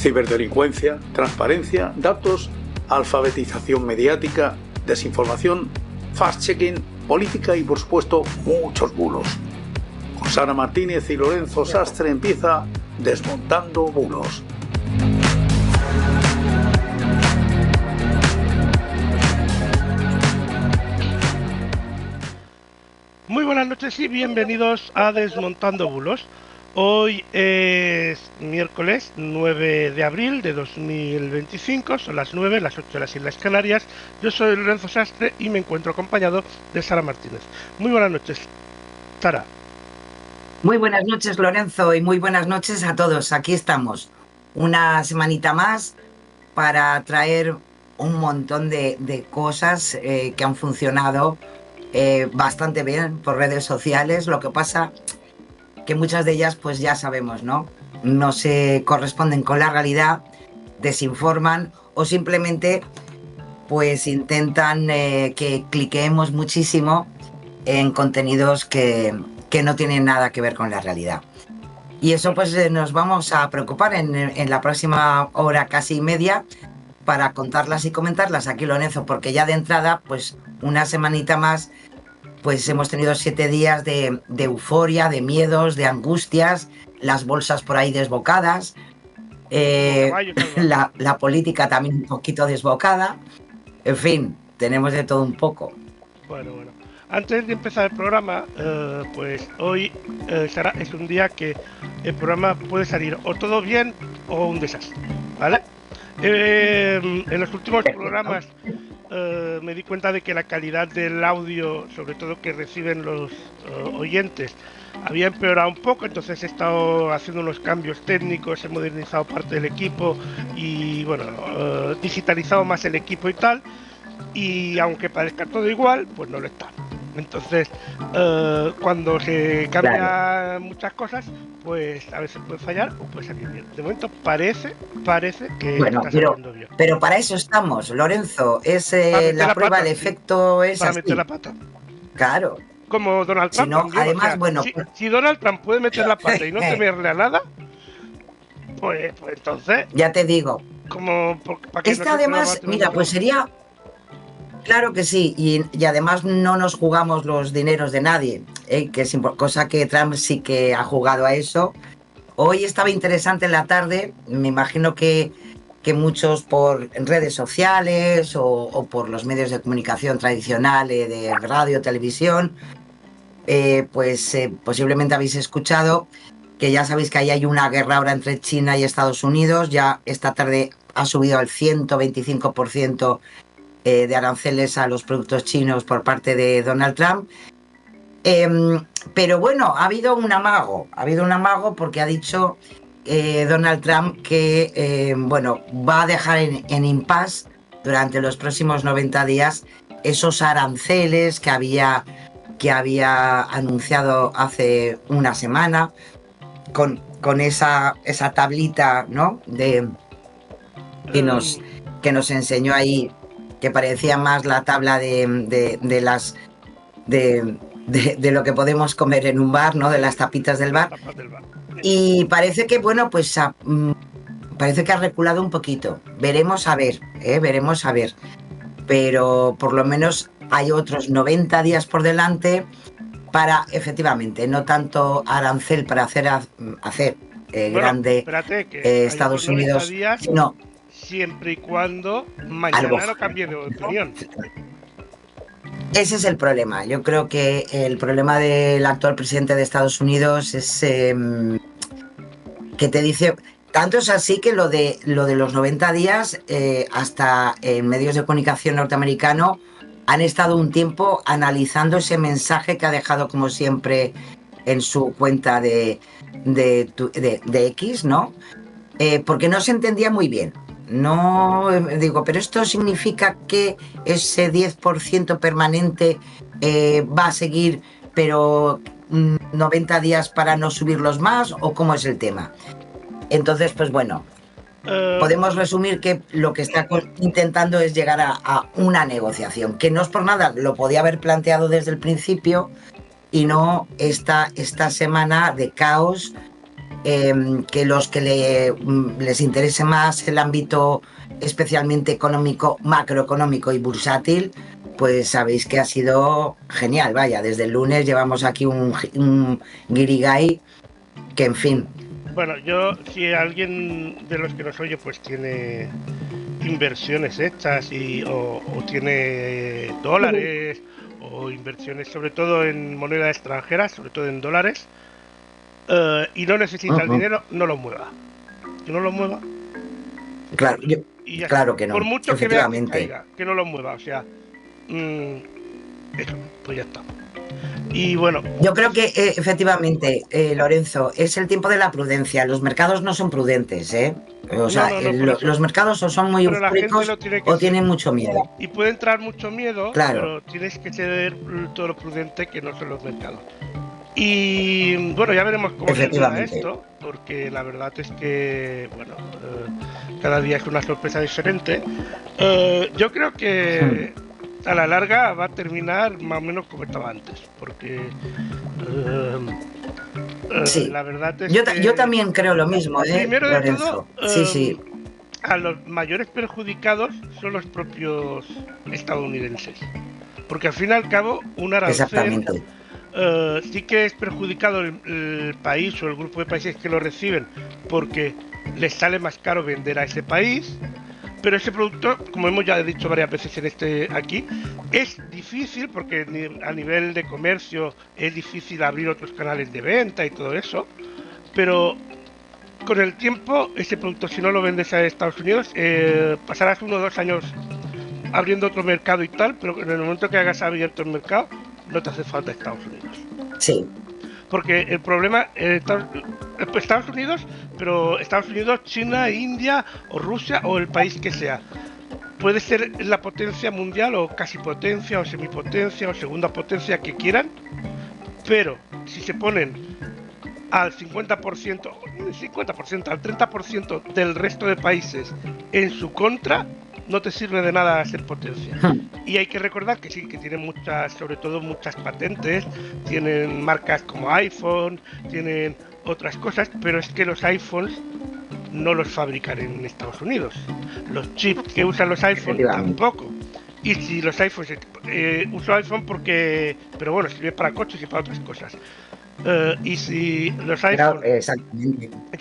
Ciberdelincuencia, transparencia, datos, alfabetización mediática, desinformación, fact-checking, política y, por supuesto, muchos bulos. Con Sara Martínez y Lorenzo Sastre empieza Desmontando Bulos. Muy buenas noches y bienvenidos a Desmontando Bulos. Hoy es miércoles 9 de abril de 2025, son las 9, las 8 de las Islas Canarias. Yo soy Lorenzo Sastre y me encuentro acompañado de Sara Martínez. Muy buenas noches, Sara. Muy buenas noches, Lorenzo, y muy buenas noches a todos. Aquí estamos, una semanita más para traer un montón de cosas que han funcionado bastante bien por redes sociales. Lo que pasa que muchas de ellas, pues ya sabemos, no se corresponden con la realidad, desinforman o simplemente pues intentan que cliqueemos muchísimo en contenidos que no tienen nada que ver con la realidad. Y eso pues nos vamos a preocupar en la próxima hora casi y media para contarlas y comentarlas aquí, Lorenzo, porque ya de entrada, pues una semanita más, pues hemos tenido 7 días de euforia, de miedos, de angustias, las bolsas por ahí desbocadas, la política también un poquito desbocada, en fin, tenemos de todo un poco. Bueno. Antes de empezar el programa, pues hoy, Sara, es un día que el programa puede salir o todo bien o un desastre, ¿vale? En los últimos programas me di cuenta de que la calidad del audio, sobre todo que reciben los oyentes, había empeorado un poco, entonces he estado haciendo unos cambios técnicos, he modernizado parte del equipo y, bueno, digitalizado más el equipo y tal, y aunque parezca todo igual, pues no lo está. Entonces, cuando se cambian muchas cosas, pues a veces puede fallar o puede salir bien. De momento parece que está saliendo bien. Pero para eso estamos, Lorenzo. Es la prueba, el efecto es para así. Meter la pata. Claro. Como Donald Trump. Si no, además, si Donald Trump puede meter la pata y no temerle a nada, pues entonces. Ya te digo. Es que además, mira, pues sería. Claro que sí, y además no nos jugamos los dineros de nadie, que es cosa que Trump sí que ha jugado a eso. Hoy estaba interesante en la tarde, me imagino que muchos por redes sociales o por los medios de comunicación tradicionales, de radio, televisión, posiblemente habéis escuchado que ya sabéis que ahí hay una guerra ahora entre China y Estados Unidos. Ya esta tarde ha subido al 125% de aranceles a los productos chinos por parte de Donald Trump. Pero bueno, ha habido un amago porque ha dicho Donald Trump que va a dejar en impasse durante los próximos 90 días esos aranceles que había anunciado hace una semana con esa tablita, ¿no? Que nos enseñó ahí, que parecía más la tabla de lo que podemos comer en un bar, ¿no? De las tapitas del bar. Y parece que, parece que ha reculado un poquito. Veremos a ver. Pero por lo menos hay otros 90 días por delante para, efectivamente, no tanto arancel para hacer grande Estados Unidos, sino siempre y cuando mañana no cambie de opinión. Ese es el problema. Yo creo que el problema del actual presidente de Estados Unidos es que te dice, tanto es así que lo de los 90 días, hasta en medios de comunicación norteamericano han estado un tiempo analizando ese mensaje que ha dejado, como siempre, en su cuenta de X, ¿no? Porque no se entendía muy bien. No, digo, pero esto significa que ese 10% permanente va a seguir, pero 90 días para no subirlos más, ¿o cómo es el tema? Entonces, pues bueno, podemos resumir que lo que está intentando es llegar a una negociación, que no es por nada, lo podía haber planteado desde el principio y no esta semana de caos que los que les interese más el ámbito especialmente económico, macroeconómico y bursátil, pues sabéis que ha sido genial. Vaya, desde el lunes llevamos aquí un guirigay que, en fin. Bueno, si alguien de los que nos oye pues tiene inversiones hechas o tiene dólares o inversiones sobre todo en moneda extranjera, sobre todo en dólares, y no necesita el dinero, no lo mueva. Que no lo mueva. Claro, claro que no. Por mucho que vea que caiga, que no lo mueva. O sea, eso, pues ya está. Y bueno, yo creo que efectivamente, Lorenzo, es el tiempo de la prudencia. Los mercados no son prudentes, ¿eh? O sea, los mercados o son muy eufóricos o tienen mucho miedo. Y puede entrar mucho miedo, claro, pero tienes que ser todo lo prudente que no son los mercados. Y bueno, ya veremos cómo termina esto, porque la verdad es que, bueno, cada día es una sorpresa diferente. Yo creo que a la larga va a terminar más o menos como estaba antes, porque sí, la verdad es que yo también creo lo mismo, primero Lorenzo. De todo, sí. A los mayores perjudicados son los propios estadounidenses, porque al fin y al cabo un arancel sí que es perjudicado el país o el grupo de países que lo reciben, porque les sale más caro vender a ese país. Pero ese producto, como hemos ya dicho varias veces aquí, es difícil porque a nivel de comercio es difícil abrir otros canales de venta y todo eso. Pero con el tiempo, ese producto, si no lo vendes a Estados Unidos, pasarás 1 o 2 años abriendo otro mercado y tal, pero en el momento que hagas abierto el mercado, no te hace falta Estados Unidos. Sí. Porque el problema Estados Unidos, pero Estados Unidos, China, India o Rusia o el país que sea, puede ser la potencia mundial o casi potencia o semipotencia o segunda potencia que quieran, pero si se ponen al 50%, al 30% del resto de países en su contra, no te sirve de nada ser potencia. Y hay que recordar que sí, que tienen muchas, sobre todo muchas patentes, tienen marcas como iPhone, tienen otras cosas, pero es que los iPhones no los fabrican en Estados Unidos. Los chips que usan los iPhones tampoco. Y si los iPhones, uso iPhone porque, pero bueno, sirve para coches y para otras cosas. Y si los iPhones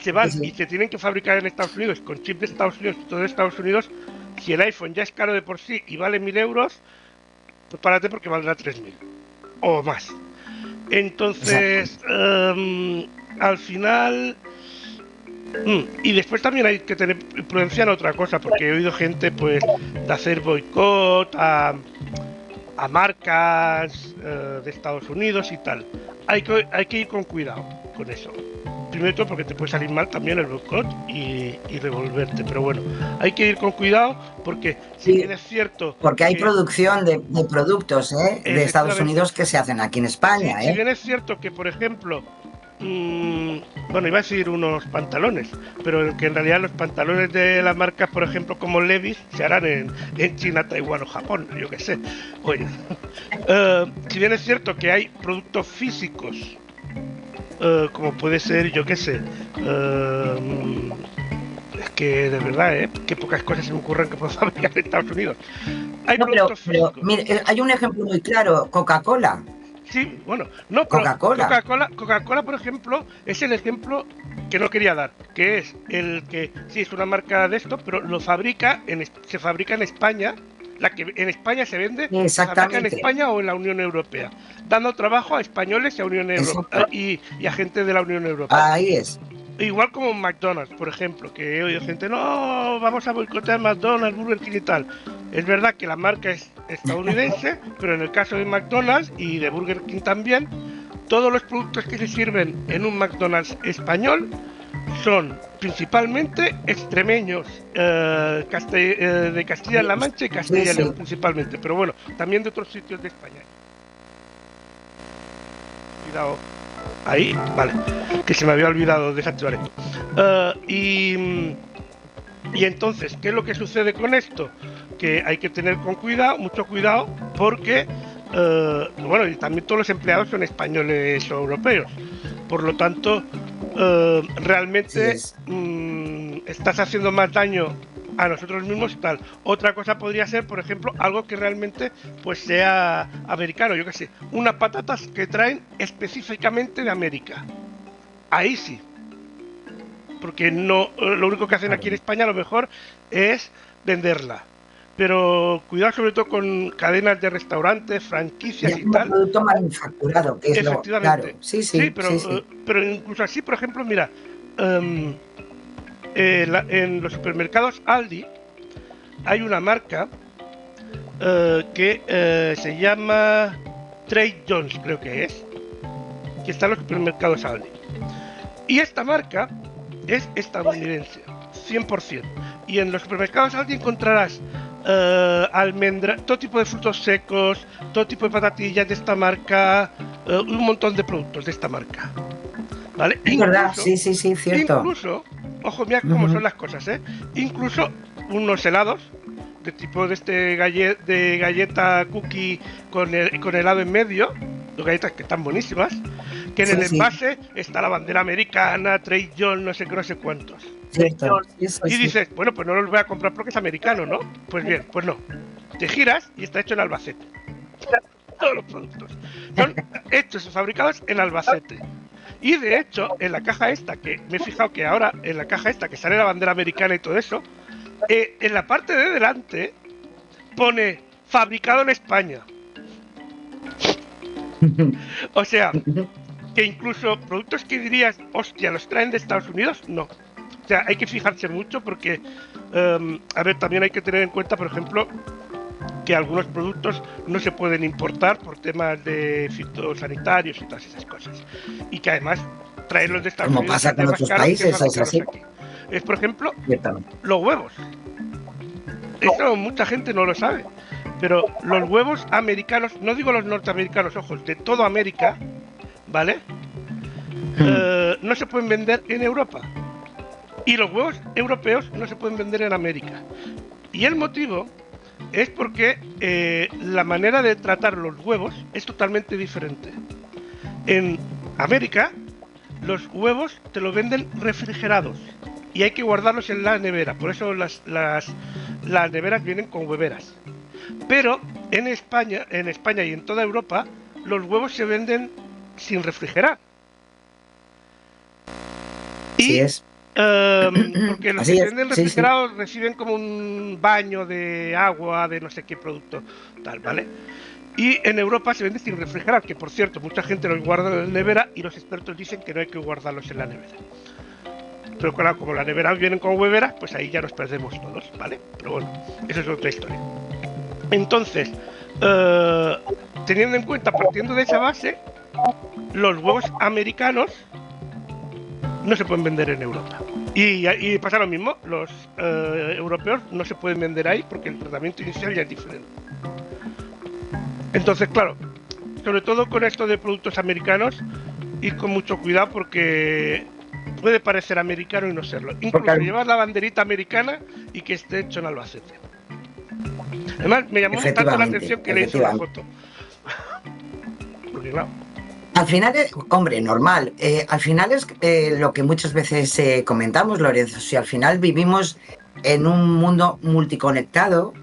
se van y se tienen que fabricar en Estados Unidos con chips de Estados Unidos y todo de Estados Unidos, si el iPhone ya es caro de por sí y vale 1.000 euros, prepárate porque valdrá 3.000 o más. Entonces, al final... y después también hay que tener prudencia en otra cosa, porque he oído gente pues de hacer boicot a marcas de Estados Unidos y tal. Hay que ir con cuidado con eso. Primero todo porque te puede salir mal también el boicot y revolverte, pero bueno, hay que ir con cuidado porque si bien es cierto... Porque hay producción de productos de Estados Unidos que se hacen aquí en España. Si bien es cierto que, por ejemplo, bueno, iba a decir unos pantalones, pero que en realidad los pantalones de las marcas, por ejemplo, como Levi's, se harán en China, Taiwán o Japón, yo qué sé. Oye, si bien es cierto que hay productos físicos, como puede ser, yo qué sé, es que de verdad, que pocas cosas se me ocurren que puedo fabricar en Estados Unidos. Hay productos físicos. Mire, hay un ejemplo muy claro, Coca-Cola. Sí, bueno, no, Coca-Cola, por ejemplo, es el ejemplo que no quería dar, que es el que sí es una marca de esto, pero se fabrica en España, la que en España se vende, se fabrica en España o en la Unión Europea, dando trabajo a españoles y a Unión Europea y a gente de la Unión Europea. Ahí es. Igual como McDonald's, por ejemplo, que he oído gente, no, vamos a boicotear McDonald's, Burger King y tal. Es verdad que la marca es estadounidense, pero en el caso de McDonald's y de Burger King también, todos los productos que se sirven en un McDonald's español son principalmente extremeños, de Castilla-La Mancha y Castilla y León principalmente, pero bueno, también de otros sitios de España. Cuidado. Ahí, vale, que se me había olvidado desactivar esto. Y entonces, ¿qué es lo que sucede con esto? Que hay que tener mucho cuidado, porque, bueno, y también todos los empleados son españoles o europeos. Por lo tanto, realmente estás haciendo más daño a nosotros mismos y tal. Otra cosa podría ser, por ejemplo, algo que realmente pues sea americano, yo qué sé, unas patatas que traen específicamente de América. Ahí sí. Porque no, lo único que hacen aquí en España a lo mejor es venderla. Pero cuidado sobre todo con cadenas de restaurantes, franquicias y tal. Producto manufacturado, que es efectivamente. Claro, sí, Sí, sí, pero, sí, sí. Pero incluso así, por ejemplo, mira, en los supermercados Aldi hay una marca que se llama Trade Jones, creo que está en los supermercados Aldi. Y esta marca es estadounidense, 100%. Y en los supermercados Aldi encontrarás almendra, todo tipo de frutos secos, todo tipo de patatillas de esta marca, un montón de productos de esta marca. ¿Vale? Es verdad, sí, cierto. Incluso, ojo, mira cómo son las cosas, incluso unos helados de tipo de de galleta cookie con helado en medio, dos galletas que están buenísimas, que en el envase está la bandera americana, Trade Jones, no sé qué, no sé cuántos. Cierto. Y dices, bueno, pues no los voy a comprar porque es americano, ¿no? Pues bien, pues no. Te giras y está hecho en Albacete. Todos los productos son hechos y fabricados en Albacete. Y de hecho, en la caja esta, que me he fijado que ahora en la caja esta, que sale la bandera americana y todo eso, en la parte de delante pone fabricado en España. O sea, que incluso productos que dirías, hostia, los traen de Estados Unidos, no. O sea, hay que fijarse mucho porque, a ver, también hay que tener en cuenta, por ejemplo, que algunos productos no se pueden importar por temas de fitosanitarios y todas esas cosas. Y que además traerlos de Estados Unidos... Como pasa con otros países, es así. Aquí. Es, por ejemplo, los huevos. Eso mucha gente no lo sabe. Pero los huevos americanos, no digo los norteamericanos, ojos, de toda América, ¿vale? No se pueden vender en Europa. Y los huevos europeos no se pueden vender en América. Y el motivo es porque la manera de tratar los huevos es totalmente diferente. En América, los huevos te los venden refrigerados y hay que guardarlos en la nevera. Por eso las neveras vienen con hueveras. Pero en España y en toda Europa, los huevos se venden sin refrigerar. Así es. Porque los que se venden refrigerados reciben como un baño de agua, de no sé qué producto, tal, ¿vale? Y en Europa se vende sin refrigerar, que por cierto, mucha gente los guarda en la nevera y los expertos dicen que no hay que guardarlos en la nevera. Pero claro, como las neveras vienen con hueveras, pues ahí ya nos perdemos todos, ¿vale? Pero bueno, esa es otra historia. Entonces, teniendo en cuenta, partiendo de esa base, los huevos americanos no se pueden vender en Europa. Y pasa lo mismo, los europeos no se pueden vender ahí porque el tratamiento inicial ya es diferente. Entonces, claro, sobre todo con esto de productos americanos, ir con mucho cuidado porque puede parecer americano y no serlo. Incluso llevar la banderita americana y que esté hecho en Albacete. Además, me llamó tanto la atención que le hice una foto. Porque claro... Al final, hombre, normal. Al final es lo que muchas veces comentamos, Lorenzo. Si al final vivimos en un mundo multiconectado,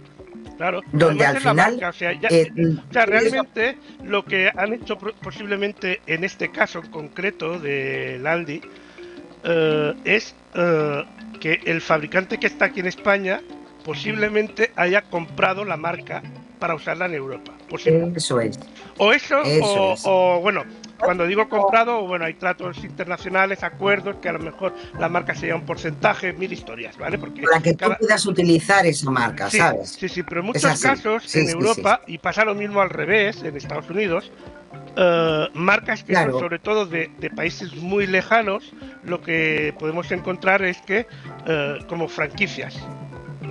claro, donde al final... Marca, o sea, realmente lo que han hecho posiblemente en este caso en concreto del Aldi es que el fabricante que está aquí en España posiblemente haya comprado la marca para usarla en Europa. Eso es. O eso es. O bueno, cuando digo comprado, bueno, hay tratos internacionales, acuerdos, que a lo mejor la marca se lleva un porcentaje, mil historias, ¿vale? Porque para que tú puedas utilizar esa marca, sí, ¿sabes? Sí, pero en muchos casos en Europa, y pasa lo mismo al revés, en Estados Unidos, marcas que son sobre todo de países muy lejanos, lo que podemos encontrar es que como franquicias.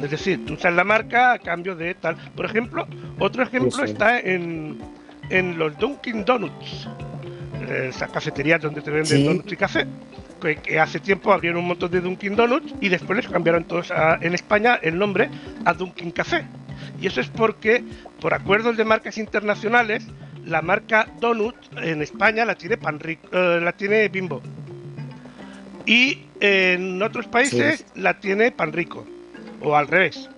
Es decir, tú usas la marca a cambio de tal. Por ejemplo, otro ejemplo está en los Dunkin' Donuts, esas cafeterías donde te venden donuts y café, que hace tiempo abrieron un montón de Dunkin' Donuts y después les cambiaron todos en España el nombre a Dunkin' Café. Y eso es porque, por acuerdos de marcas internacionales, la marca Donut en España la tiene la tiene Bimbo. Y en otros países la tiene Panrico, o al revés.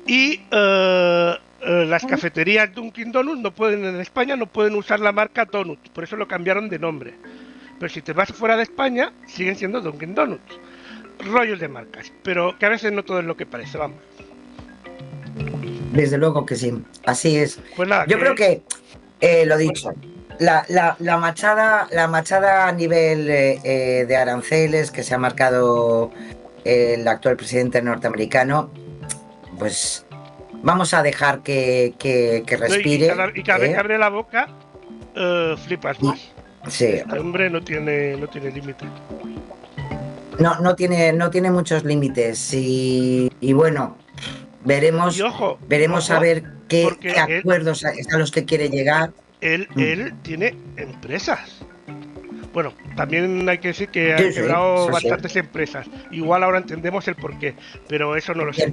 Y las cafeterías Dunkin' Donuts no pueden, en España no pueden usar la marca Donuts, por eso lo cambiaron de nombre. Pero si te vas fuera de España, siguen siendo Dunkin' Donuts. Rollos de marcas, pero que a veces no todo es lo que parece, vamos. Desde luego que sí, así es. Pues nada, yo creo que, lo dicho, la machada a nivel de aranceles que se ha marcado el actual presidente norteamericano, pues vamos a dejar que respire. Y cada vez que abre la boca, flipas más. Sí. Este hombre no tiene límite. No tiene muchos límites y bueno, veremos a ver qué acuerdos a los que quiere llegar. Él tiene empresas. Bueno, también hay que decir que ha quebrado bastantes empresas. Igual ahora entendemos el porqué, pero eso no lo sé.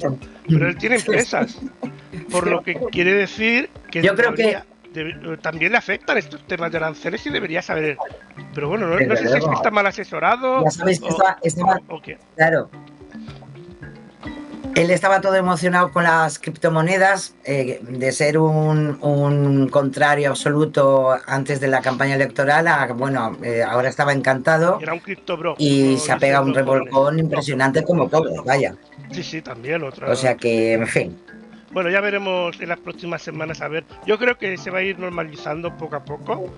Pero él tiene empresas, por lo que quiere decir que yo creo que también le afectan estos temas de aranceles y debería saber. Pero bueno, no sé si es que está mal asesorado. Ya sabéis que estaba claro. Él estaba todo emocionado con las criptomonedas, de ser un contrario absoluto antes de la campaña electoral, ahora estaba encantado. Era un criptobro. Y se ha pegado un revolcón impresionante como todo, vaya. Sí, también otra. O sea que, en fin. Bueno, ya veremos en las próximas semanas a ver. Yo creo que se va a ir normalizando poco a poco,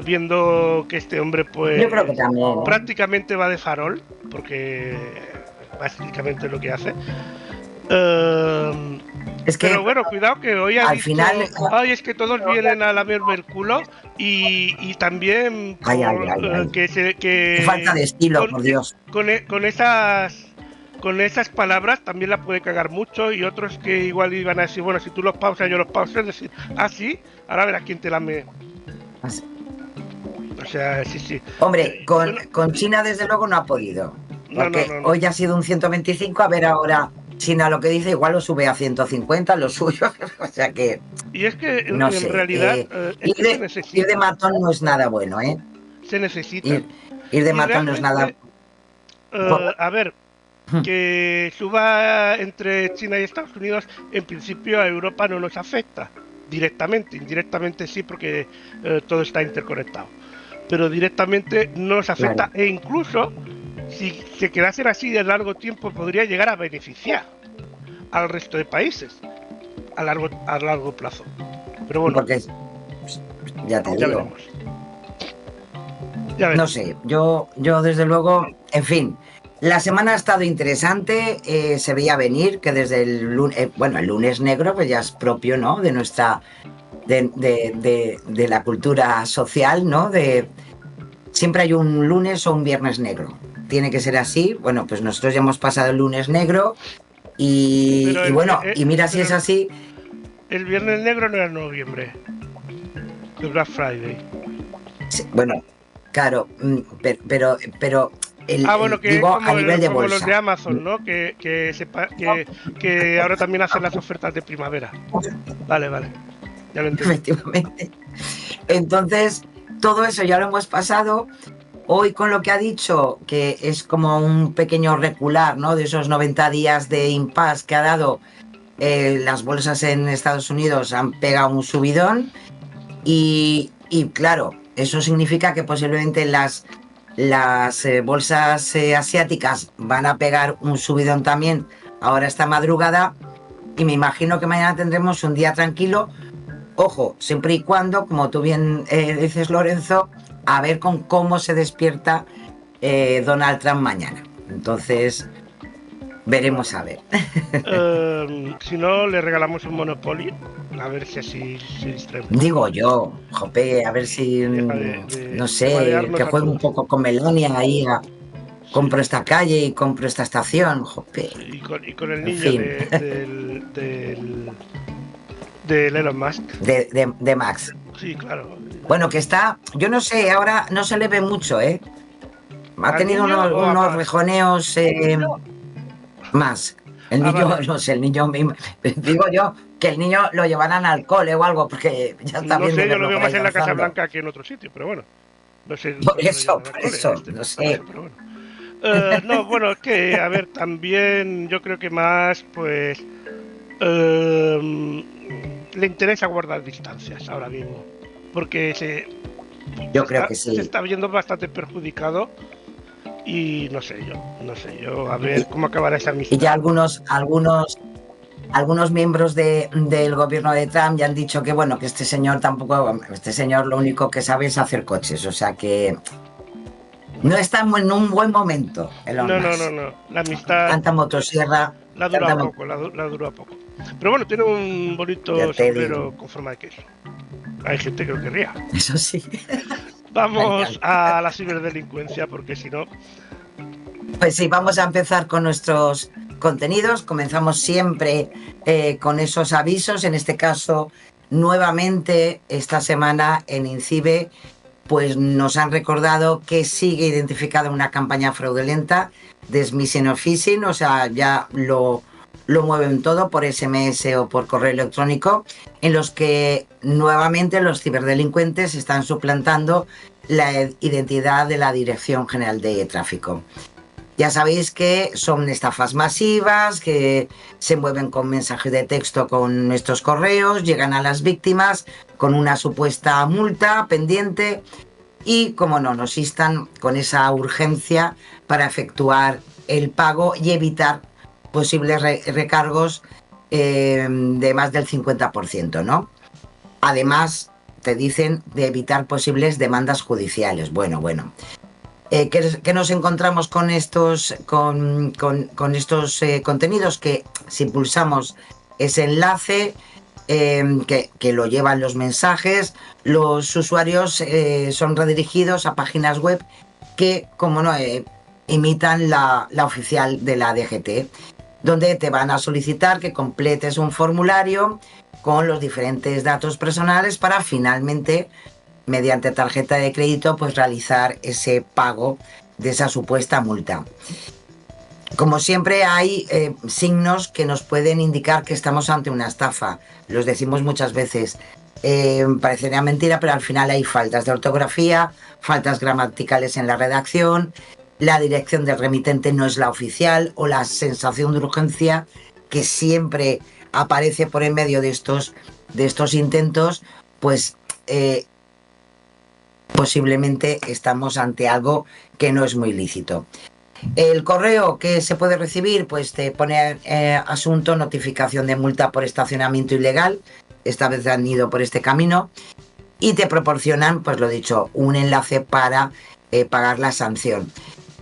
viendo que este hombre pues yo creo que también, prácticamente va de farol, porque básicamente es lo que hace. Es que, pero bueno, cuidado que hoy al final es que todos vienen a lamerme el culo y también que falta de estilo, por Dios. Con esas palabras también la puede cagar mucho, y otros que igual iban a decir, bueno, si tú los pausas, yo los pauso, es decir, sí, ahora verás quién te lame. O sea, sí. Hombre, con China desde luego no ha podido. Porque no. Hoy ha sido un 125, a ver ahora China lo que dice, igual lo sube a 150, lo suyo. O sea que... Y es que no sé, realidad... ir de matón no es nada bueno, ¿eh? Se necesita. Ir de matón no es nada... a ver... que suba entre China y Estados Unidos, en principio a Europa no nos afecta directamente, indirectamente sí, porque todo está interconectado, pero directamente no nos afecta, claro. E incluso si se quedasen así de largo tiempo podría llegar a beneficiar al resto de países a largo plazo, pero bueno, porque ya digo, veremos. No sé, yo desde luego, en fin. La semana ha estado interesante, se veía venir que desde el lunes negro, pues ya es propio, ¿no? De nuestra, de la cultura social, ¿no? Siempre hay un lunes o un viernes negro. Tiene que ser así. Bueno, pues nosotros ya hemos pasado el lunes negro y mira si es así. El viernes negro no era en noviembre, el Black Friday. Sí, bueno, claro, pero que digo, como a nivel de como bolsa. Los de Amazon, ¿no? Que ahora también hacen las ofertas de primavera. Vale, ya lo entiendo. Efectivamente. Entonces, todo eso ya lo hemos pasado. Hoy, con lo que ha dicho, que es como un pequeño recular, ¿no? De esos 90 días de impasse que ha dado, las bolsas en Estados Unidos han pegado un subidón y claro, eso significa que posiblemente las bolsas asiáticas van a pegar un subidón también ahora esta madrugada, y me imagino que mañana tendremos un día tranquilo. Ojo, siempre y cuando, como tú bien dices, Lorenzo, a ver con cómo se despierta Donald Trump mañana. Entonces, veremos a ver. Si no, le regalamos un Monopoly, a ver si así se distrae. Digo yo, jope, a ver si, no sé, que juegue un poco con Melania ahí, compro esta calle y compro esta estación, jope. Y con el niño de Elon Musk. De Max. Sí, claro. Bueno, que está, yo no sé, ahora no se le ve mucho, ¿eh? Ha tenido unos rejoneos más. El niño, vale. No sé, el niño, digo yo, que el niño lo llevarán al cole o algo, porque ya está bien. No sé, yo lo veo más en la Casa Blanca que en otro sitio, pero bueno. No sé. Por eso, no sé. Pero bueno. No, bueno, es que, a ver, también yo creo que más, pues, le interesa guardar distancias ahora mismo, porque Yo creo que se sí. está viendo bastante perjudicado y no sé yo, a ver cómo acabará esa Y ya amistad. algunos miembros del gobierno de Trump ya han dicho que, bueno, que este señor lo único que sabe es hacer coches, o sea que no está en un buen momento, Elon Musk. La amistad Tanta motosierra, la dura tanta poco, la dura poco. Pero bueno, tiene un ya bonito te digo, sombrero con forma de queso. Hay gente que lo querría. eso sí. Vamos Genial. a la ciberdelincuencia, porque si no, Pues sí, vamos a empezar con nuestros contenidos. Comenzamos siempre con esos avisos. En este caso, nuevamente, esta semana en INCIBE, pues nos han recordado que sigue identificada una campaña fraudulenta de smishing o phishing, o sea, ya lo mueven todo por SMS o por correo electrónico, en los que nuevamente los ciberdelincuentes están suplantando la identidad de la Dirección General de Tráfico. Ya sabéis que son estafas masivas, que se mueven con mensajes de texto con nuestros correos, llegan a las víctimas con una supuesta multa pendiente y, como no, nos instan con esa urgencia para efectuar el pago y evitar posibles recargos de más del 50%, ¿no? Además, te dicen de evitar posibles demandas judiciales. Bueno. ¿Qué nos encontramos con estos contenidos? Que si pulsamos ese enlace que lo llevan los mensajes, los usuarios son redirigidos a páginas web que, como no, imitan la oficial de la DGT, donde te van a solicitar que completes un formulario con los diferentes datos personales para finalmente, mediante tarjeta de crédito, pues realizar ese pago de esa supuesta multa. Como siempre, hay signos que nos pueden indicar que estamos ante una estafa. Los decimos muchas veces. Parecería mentira, pero al final hay faltas de ortografía, faltas gramaticales en la redacción, la dirección del remitente no es la oficial, o la sensación de urgencia que siempre aparece por en medio de estos intentos, pues posiblemente estamos ante algo que no es muy lícito. El correo que se puede recibir, pues te pone asunto, notificación de multa por estacionamiento ilegal. Esta vez han ido por este camino y te proporcionan, pues lo dicho, un enlace para pagar la sanción.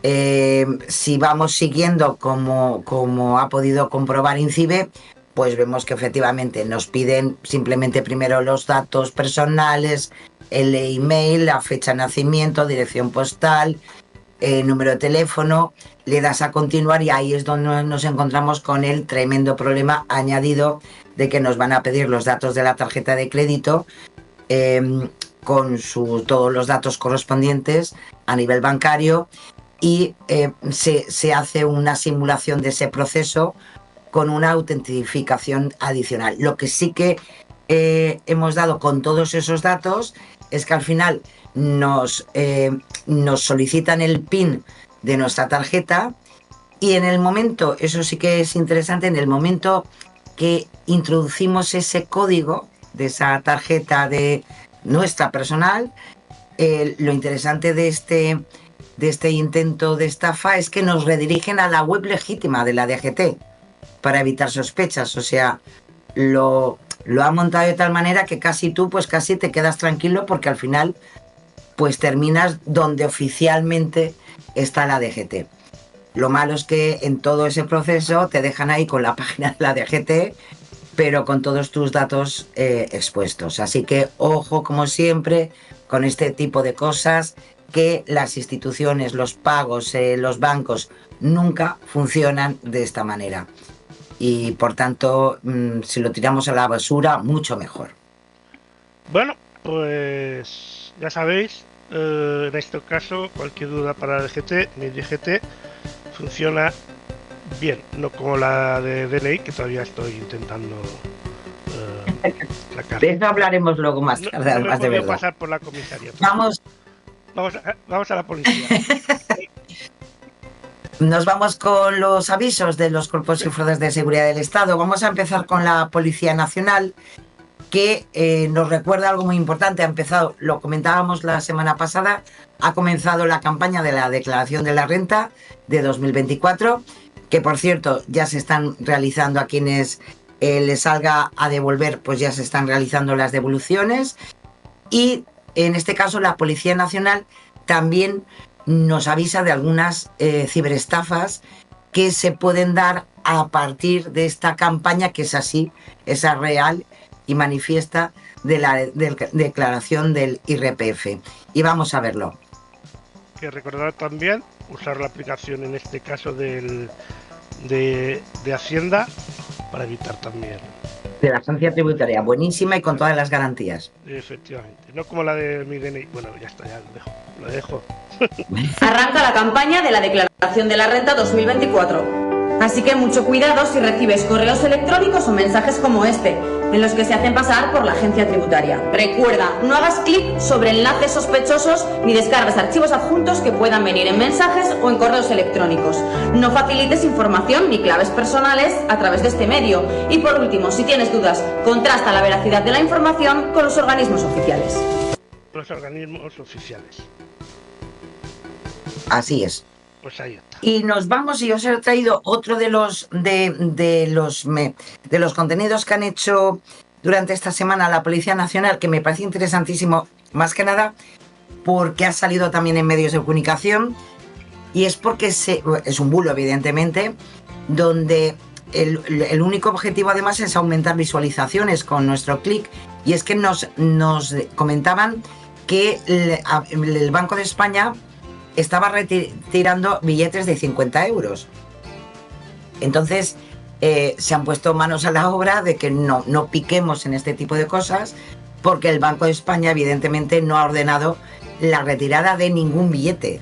Si vamos siguiendo como ha podido comprobar INCIBE, pues vemos que efectivamente nos piden simplemente primero los datos personales, el email, la fecha de nacimiento, dirección postal, número de teléfono, le das a continuar y ahí es donde nos encontramos con el tremendo problema añadido de que nos van a pedir los datos de la tarjeta de crédito con todos los datos correspondientes a nivel bancario y se hace una simulación de ese proceso con una autentificación adicional. Lo que sí que hemos dado con todos esos datos es que al final nos solicitan el PIN de nuestra tarjeta y en el momento, eso sí que es interesante, en el momento que introducimos ese código de esa tarjeta de nuestra personal, lo interesante de este intento de estafa es que nos redirigen a la web legítima de la DGT para evitar sospechas, o sea, lo ha montado de tal manera que casi te quedas tranquilo porque al final pues terminas donde oficialmente está la DGT. Lo malo es que en todo ese proceso te dejan ahí con la página de la DGT, pero con todos tus datos expuestos. Así que ojo, como siempre, con este tipo de cosas, que las instituciones, los pagos, los bancos nunca funcionan de esta manera. Y por tanto, si lo tiramos a la basura, mucho mejor. Bueno, pues ya sabéis, en este caso, cualquier duda para la DGT, mi DGT funciona bien, no como la de DNI, que todavía estoy intentando sacar. De eso hablaremos luego más tarde, no además me he de podido verdad. pasar por la comisaría. Vamos a la policía. Nos vamos con los avisos de los cuerpos y fuerzas de seguridad del Estado. Vamos a empezar con la Policía Nacional, que nos recuerda algo muy importante. Ha empezado, lo comentábamos la semana pasada, ha comenzado la campaña de la declaración de la renta de 2024, que por cierto ya se están realizando a quienes les salga a devolver, pues ya se están realizando las devoluciones. Y en este caso la Policía Nacional también nos avisa de algunas ciberestafas que se pueden dar a partir de esta campaña, que es así, esa real y manifiesta de la declaración del IRPF. Y vamos a verlo. Que recordar también usar la aplicación, en este caso de Hacienda, para evitar también. De la agencia tributaria, buenísima y con todas las garantías. Efectivamente, no como la de mi DNI. Bueno, ya está, ya lo dejo. Arranca la campaña de la declaración de la renta 2024. Así que mucho cuidado si recibes correos electrónicos o mensajes como este, en los que se hacen pasar por la agencia tributaria. Recuerda, no hagas clic sobre enlaces sospechosos ni descargues archivos adjuntos que puedan venir en mensajes o en correos electrónicos. No facilites información ni claves personales a través de este medio. Y por último, si tienes dudas, contrasta la veracidad de la información con los organismos oficiales. Los organismos oficiales. Así es. Pues ahí está. Y nos vamos, y os he traído otro de los contenidos que han hecho durante esta semana la Policía Nacional, que me parece interesantísimo, más que nada porque ha salido también en medios de comunicación, y es porque es un bulo, evidentemente, donde el único objetivo además es aumentar visualizaciones con nuestro clic, y es que nos comentaban que el Banco de España estaba retirando billetes de 50 euros. Entonces se han puesto manos a la obra de que no piquemos en este tipo de cosas, porque el Banco de España evidentemente no ha ordenado la retirada de ningún billete.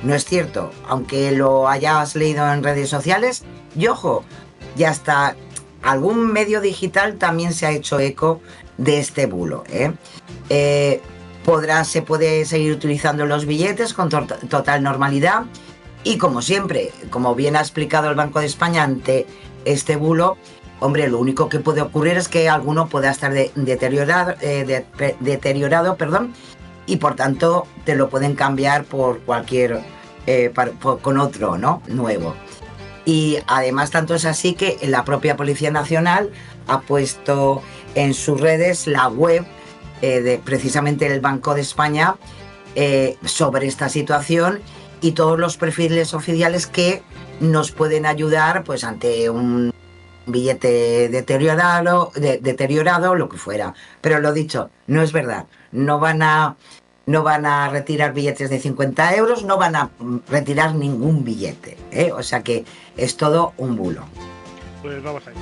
No es cierto, aunque lo hayas leído en redes sociales. Y ojo, ya hasta algún medio digital también se ha hecho eco de este bulo, se puede seguir utilizando los billetes con total normalidad, y como siempre, como bien ha explicado el Banco de España ante este bulo, hombre, lo único que puede ocurrir es que alguno pueda estar deteriorado, y por tanto te lo pueden cambiar por cualquier con otro, ¿no?, nuevo. Y además tanto es así que la propia Policía Nacional ha puesto en sus redes la web precisamente el Banco de España sobre esta situación, y todos los perfiles oficiales que nos pueden ayudar pues ante un billete deteriorado, lo que fuera. Pero lo dicho, no es verdad, no van a retirar billetes de 50 euros, no van a retirar ningún billete, o sea que es todo un bulo. Pues vamos allá.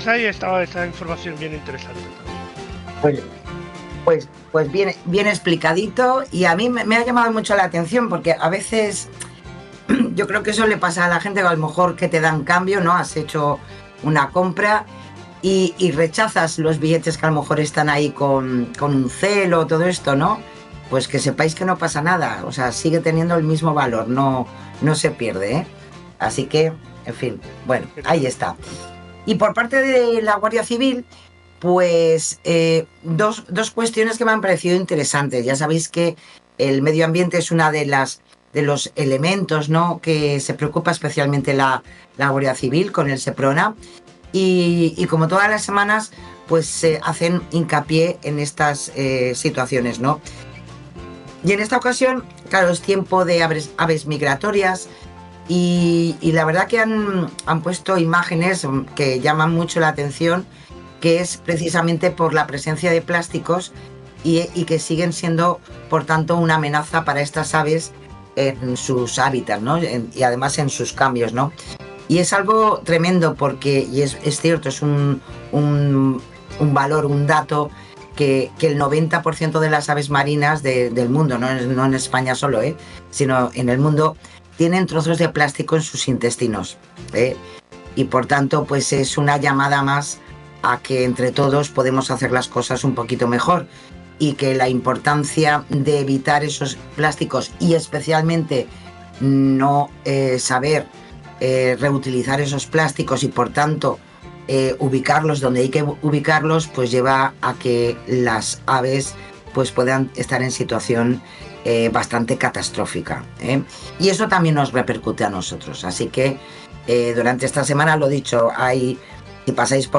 Ahí estaba esta información bien interesante también. Pues bien explicadito, y a mí me ha llamado mucho la atención, porque a veces yo creo que eso le pasa a la gente, que a lo mejor que te dan cambio, ¿no? Has hecho una compra y rechazas los billetes que a lo mejor están ahí con un celo, todo esto, ¿no? Pues que sepáis que no pasa nada, o sea, sigue teniendo el mismo valor, no se pierde, Así que, en fin, bueno, ahí está. Y por parte de la Guardia Civil, pues dos cuestiones que me han parecido interesantes. Ya sabéis que el medio ambiente es una de los elementos, ¿no?, que se preocupa especialmente la Guardia Civil con el SEPRONA, y como todas las semanas, pues se hacen hincapié en estas situaciones, ¿no? Y en esta ocasión, claro, es tiempo de aves migratorias y la verdad que han puesto imágenes que llaman mucho la atención, que es precisamente por la presencia de plásticos y que siguen siendo, por tanto, una amenaza para estas aves en sus hábitats, ¿no? Y además en sus cambios, ¿no? Y es algo tremendo porque, y es cierto, es un valor, un dato, que el 90% de las aves marinas del mundo, no en España solo, sino en el mundo, tienen trozos de plástico en sus intestinos. Y por tanto, pues es una llamada más a que entre todos podemos hacer las cosas un poquito mejor y que la importancia de evitar esos plásticos y especialmente no saber reutilizar esos plásticos y por tanto ubicarlos donde hay que ubicarlos, pues lleva a que las aves pues puedan estar en situación bastante catastrófica, y eso también nos repercute a nosotros. Así que durante esta semana, lo dicho, si pasáis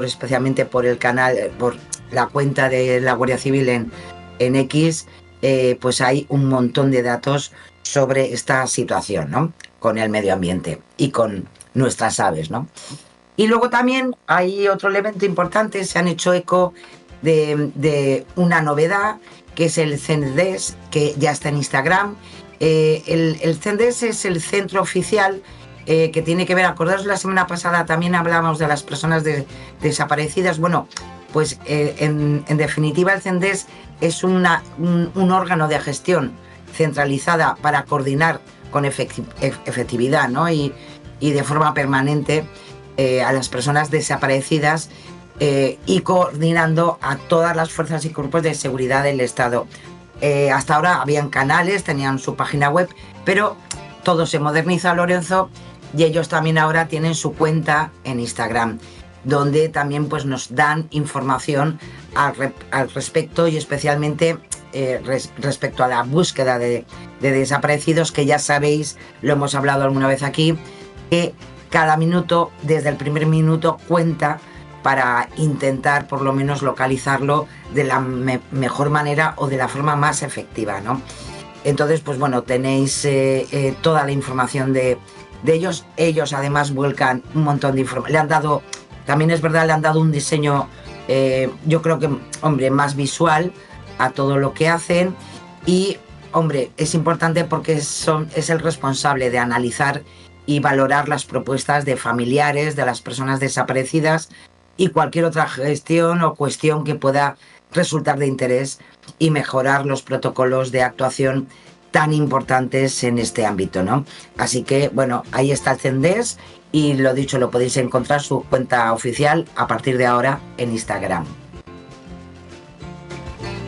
especialmente por el canal, por la cuenta de la Guardia Civil en X, pues hay un montón de datos sobre esta situación, ¿no? Con el medio ambiente y con nuestras aves, ¿no? Y luego también hay otro elemento importante, se han hecho eco de una novedad, que es el CENDES, que ya está en Instagram. El CENDES es el centro oficial que tiene que ver, acordaos, la semana pasada también hablábamos de las personas desaparecidas. Bueno, pues en definitiva el CENDES es un órgano de gestión centralizada para coordinar con efectividad, ¿no? y de forma permanente a las personas desaparecidas y coordinando a todas las fuerzas y cuerpos de seguridad del Estado. Hasta ahora habían canales, tenían su página web, pero todo se moderniza, Lorenzo, y ellos también ahora tienen su cuenta en Instagram, donde también pues nos dan información al respecto y especialmente respecto a la búsqueda de desaparecidos, que ya sabéis, lo hemos hablado alguna vez aquí, que cada minuto, desde el primer minuto, cuenta para intentar por lo menos localizarlo de la mejor manera o de la forma más efectiva, ¿no? Entonces, pues bueno, tenéis toda la información de ellos. Ellos además vuelcan un montón de información. Le han dado, también es verdad, le han dado un diseño, yo creo que, hombre, más visual a todo lo que hacen. Y, hombre, es importante porque es el responsable de analizar y valorar las propuestas de familiares de las personas desaparecidas y cualquier otra gestión o cuestión que pueda resultar de interés y mejorar los protocolos de actuación tan importantes en este ámbito, ¿no? Así que, bueno, ahí está el CENDES y lo dicho, lo podéis encontrar su cuenta oficial a partir de ahora en Instagram.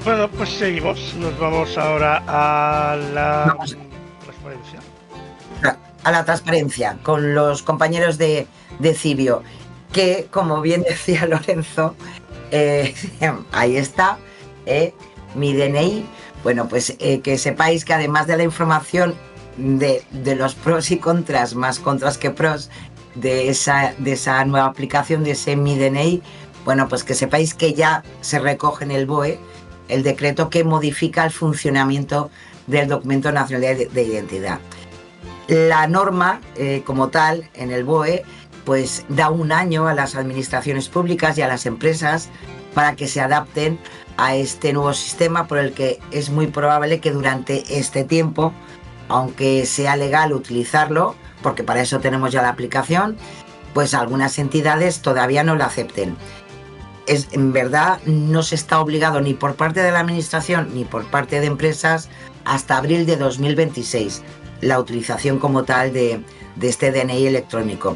Bueno, pues seguimos. Nos vamos ahora a la transparencia. A la transparencia con los compañeros de Cibio, que, como bien decía Lorenzo, ahí está, mi DNI. Bueno, pues que sepáis que además de la información de los pros y contras, más contras que pros, de esa nueva aplicación, de ese mi DNI, bueno, pues que sepáis que ya se recoge en el BOE el decreto que modifica el funcionamiento del Documento Nacional de Identidad. La norma, como tal, en el BOE, pues da un año a las administraciones públicas y a las empresas para que se adapten a este nuevo sistema, por el que es muy probable que durante este tiempo, aunque sea legal utilizarlo, porque para eso tenemos ya la aplicación, pues algunas entidades todavía no la acepten. En verdad, no se está obligado ni por parte de la administración ni por parte de empresas hasta abril de 2026 la utilización como tal de este DNI electrónico.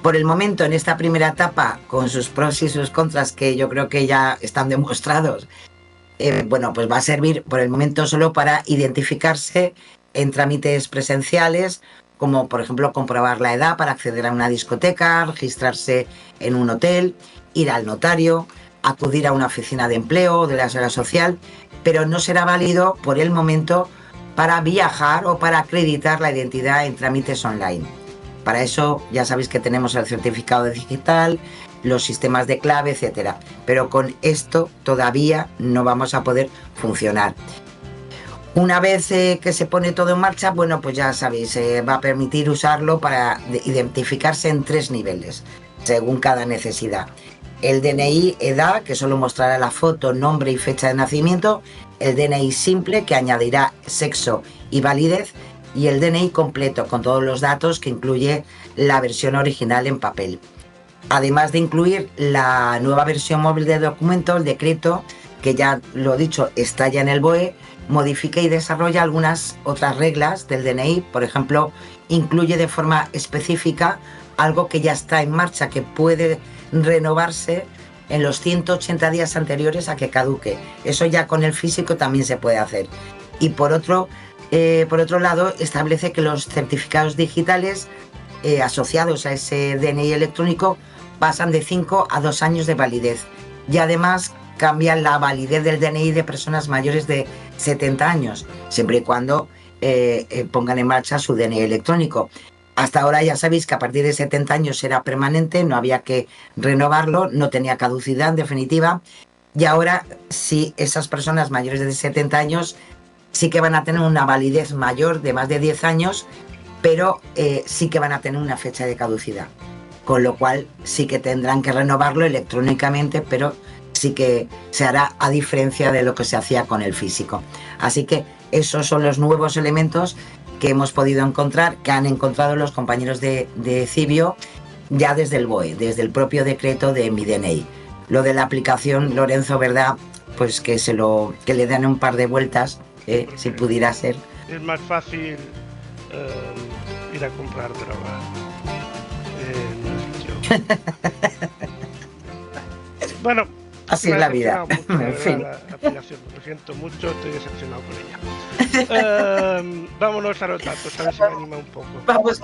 Por el momento, en esta primera etapa, con sus pros y sus contras, que yo creo que ya están demostrados, bueno, pues va a servir por el momento solo para identificarse en trámites presenciales, como por ejemplo comprobar la edad para acceder a una discoteca, registrarse en un hotel, ir al notario, acudir a una oficina de empleo o de la seguridad social, pero no será válido por el momento para viajar o para acreditar la identidad en trámites online. Para eso ya sabéis que tenemos el certificado digital, los sistemas de clave, etcétera. Pero con esto todavía no vamos a poder funcionar. Una vez que se pone todo en marcha, bueno, pues ya sabéis, va a permitir usarlo para identificarse en 3 niveles, según cada necesidad. El DNI edad, que solo mostrará la foto, nombre y fecha de nacimiento. El DNI simple, que añadirá sexo y validez. Y el DNI completo, con todos los datos, que incluye la versión original en papel. Además de incluir la nueva versión móvil del documento, el decreto, que ya lo he dicho, está ya en el BOE, modifica y desarrolla algunas otras reglas del DNI. Por ejemplo, incluye de forma específica algo que ya está en marcha, que puede renovarse en los 180 días anteriores a que caduque. Eso ya con el físico también se puede hacer. Y por otro lado, establece que los certificados digitales asociados a ese DNI electrónico pasan de 5 a 2 años de validez. Y además cambian la validez del DNI de personas mayores de 70 años, siempre y cuando pongan en marcha su DNI electrónico. Hasta ahora ya sabéis que a partir de 70 años era permanente, no había que renovarlo, no tenía caducidad en definitiva. Y ahora sí, esas personas mayores de 70 años sí que van a tener una validez mayor de más de 10 años, pero sí que van a tener una fecha de caducidad. Con lo cual sí que tendrán que renovarlo electrónicamente, pero sí que se hará a diferencia de lo que se hacía con el físico. Así que esos son los nuevos elementos que hemos podido encontrar, que han encontrado los compañeros de Cibio ya desde el BOE, desde el propio decreto de Mi DNI. Lo de la aplicación, Lorenzo, ¿verdad? Pues que le den un par de vueltas, si pudiera ser. Es más fácil ir a comprar droga en un sitio. Bueno, así es la vida. Mucho, en fin. la aplicación. Lo siento mucho, estoy decepcionado con ella. Vámonos a los datos, a ver si me anima un poco. Vamos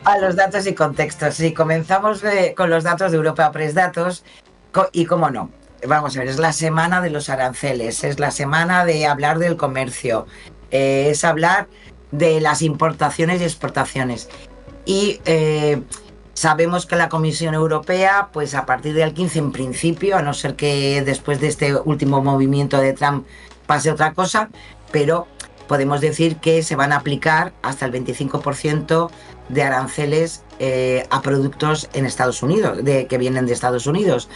a los datos y contextos. Sí, comenzamos con los datos de Europa Press Datos. Y cómo no, vamos a ver, es la semana de los aranceles, es la semana de hablar del comercio, es hablar de las importaciones y exportaciones. Y sabemos que la Comisión Europea, pues a partir del 15 en principio, a no ser que después de este último movimiento de Trump pase otra cosa, pero podemos decir que se van a aplicar hasta el 25% de aranceles a productos en Estados Unidos, que vienen de Estados Unidos,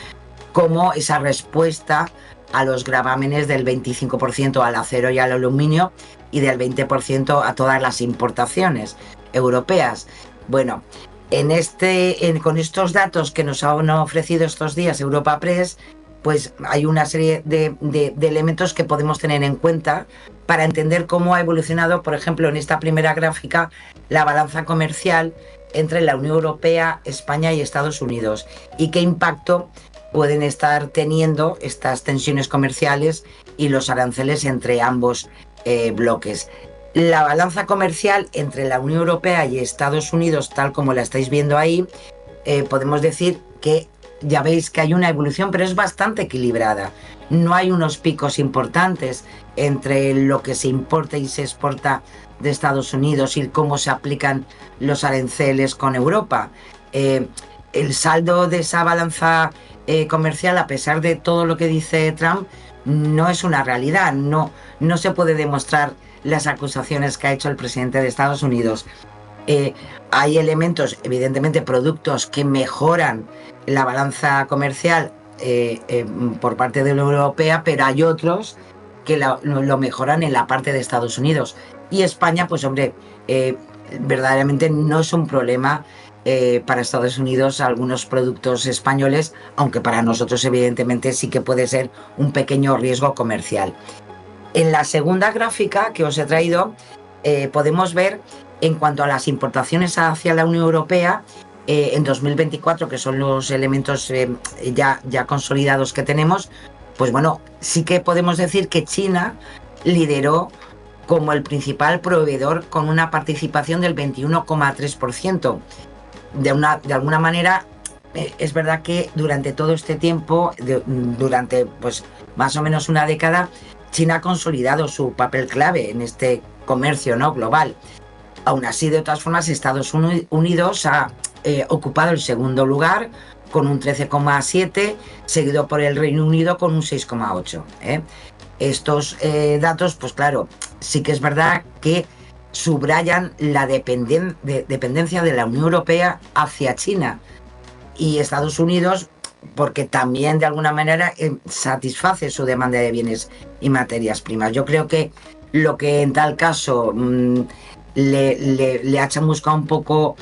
como esa respuesta a los gravámenes del 25% al acero y al aluminio y del 20% a todas las importaciones europeas. Bueno, con estos datos que nos han ofrecido estos días Europa Press, pues hay una serie de elementos que podemos tener en cuenta para entender cómo ha evolucionado, por ejemplo, en esta primera gráfica, la balanza comercial entre la Unión Europea, España y Estados Unidos, y qué impacto pueden estar teniendo estas tensiones comerciales y los aranceles entre ambos bloques. La balanza comercial entre la Unión Europea y Estados Unidos, tal como la estáis viendo ahí, podemos decir que ya veis que hay una evolución, pero es bastante equilibrada. No hay unos picos importantes entre lo que se importa y se exporta de Estados Unidos y cómo se aplican los aranceles con Europa. El saldo de esa balanza comercial, a pesar de todo lo que dice Trump, no es una realidad. No se puede demostrar las acusaciones que ha hecho el presidente de Estados Unidos. Hay elementos, evidentemente productos que mejoran la balanza comercial por parte de la Unión Europea, pero hay otros que lo mejoran en la parte de Estados Unidos. Y España, pues hombre, verdaderamente no es un problema para Estados Unidos algunos productos españoles, aunque para nosotros evidentemente sí que puede ser un pequeño riesgo comercial. En la segunda gráfica que os he traído podemos ver en cuanto a las importaciones hacia la Unión Europea en 2024, que son los elementos ya consolidados que tenemos, pues bueno, sí que podemos decir que China lideró como el principal proveedor con una participación del 21,3%. De alguna manera, es verdad que durante todo este tiempo, durante pues más o menos una década, China ha consolidado su papel clave en este comercio, ¿no?, global. Aún así, de todas formas, Estados Unidos ha ocupado el segundo lugar con un 13,7, seguido por el Reino Unido con un 6,8. Estos datos, pues claro, sí que es verdad que subrayan la dependencia de la Unión Europea hacia China y Estados Unidos, porque también de alguna manera satisface su demanda de bienes y materias primas. Yo creo que lo que en tal caso le ha chamuscado un poco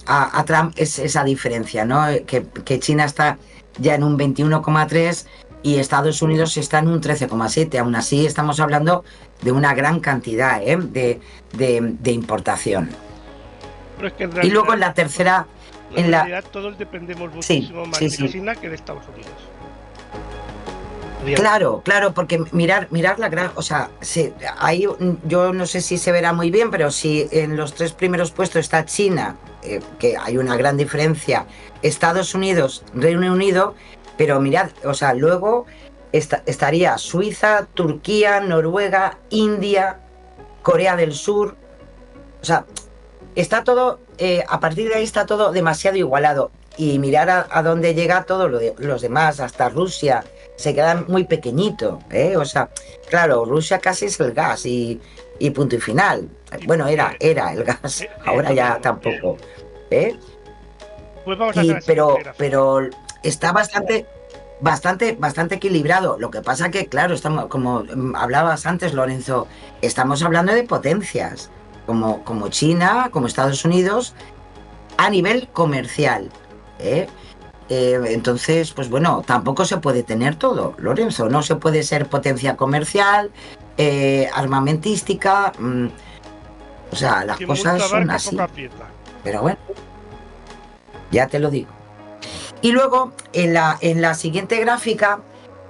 a Trump es esa diferencia, ¿no? Que China está ya en un 21,3 y Estados Unidos está en un 13,7. Aún así estamos hablando de una gran cantidad de importación. Pero es que en y luego en la tercera... En realidad todos dependemos muchísimo más de China que de Estados Unidos. Claro, porque mirar la gran, o sea, ahí yo no sé si se verá muy bien, pero si en los 3 primeros puestos está China, que hay una gran diferencia, Estados Unidos, Reino Unido, pero mirad, o sea, luego estaría Suiza, Turquía, Noruega, India, Corea del Sur, o sea, está todo, a partir de ahí está todo demasiado igualado. Y mirar a dónde llega todo los demás, hasta Rusia, se queda muy pequeñito, ¿eh? O sea, claro, Rusia casi es el gas y punto y final. Bueno, era el gas, ahora ya tampoco, ¿eh? Pues vamos a pero está bastante equilibrado. Lo que pasa que, claro, estamos, como hablabas antes, Lorenzo, estamos hablando de potencias, como China, como Estados Unidos, a nivel comercial. Entonces, pues bueno, tampoco se puede tener todo, Lorenzo. No se puede ser potencia comercial, armamentística. O sea, las cosas son así. Pero bueno, ya te lo digo. Y luego, en la siguiente gráfica,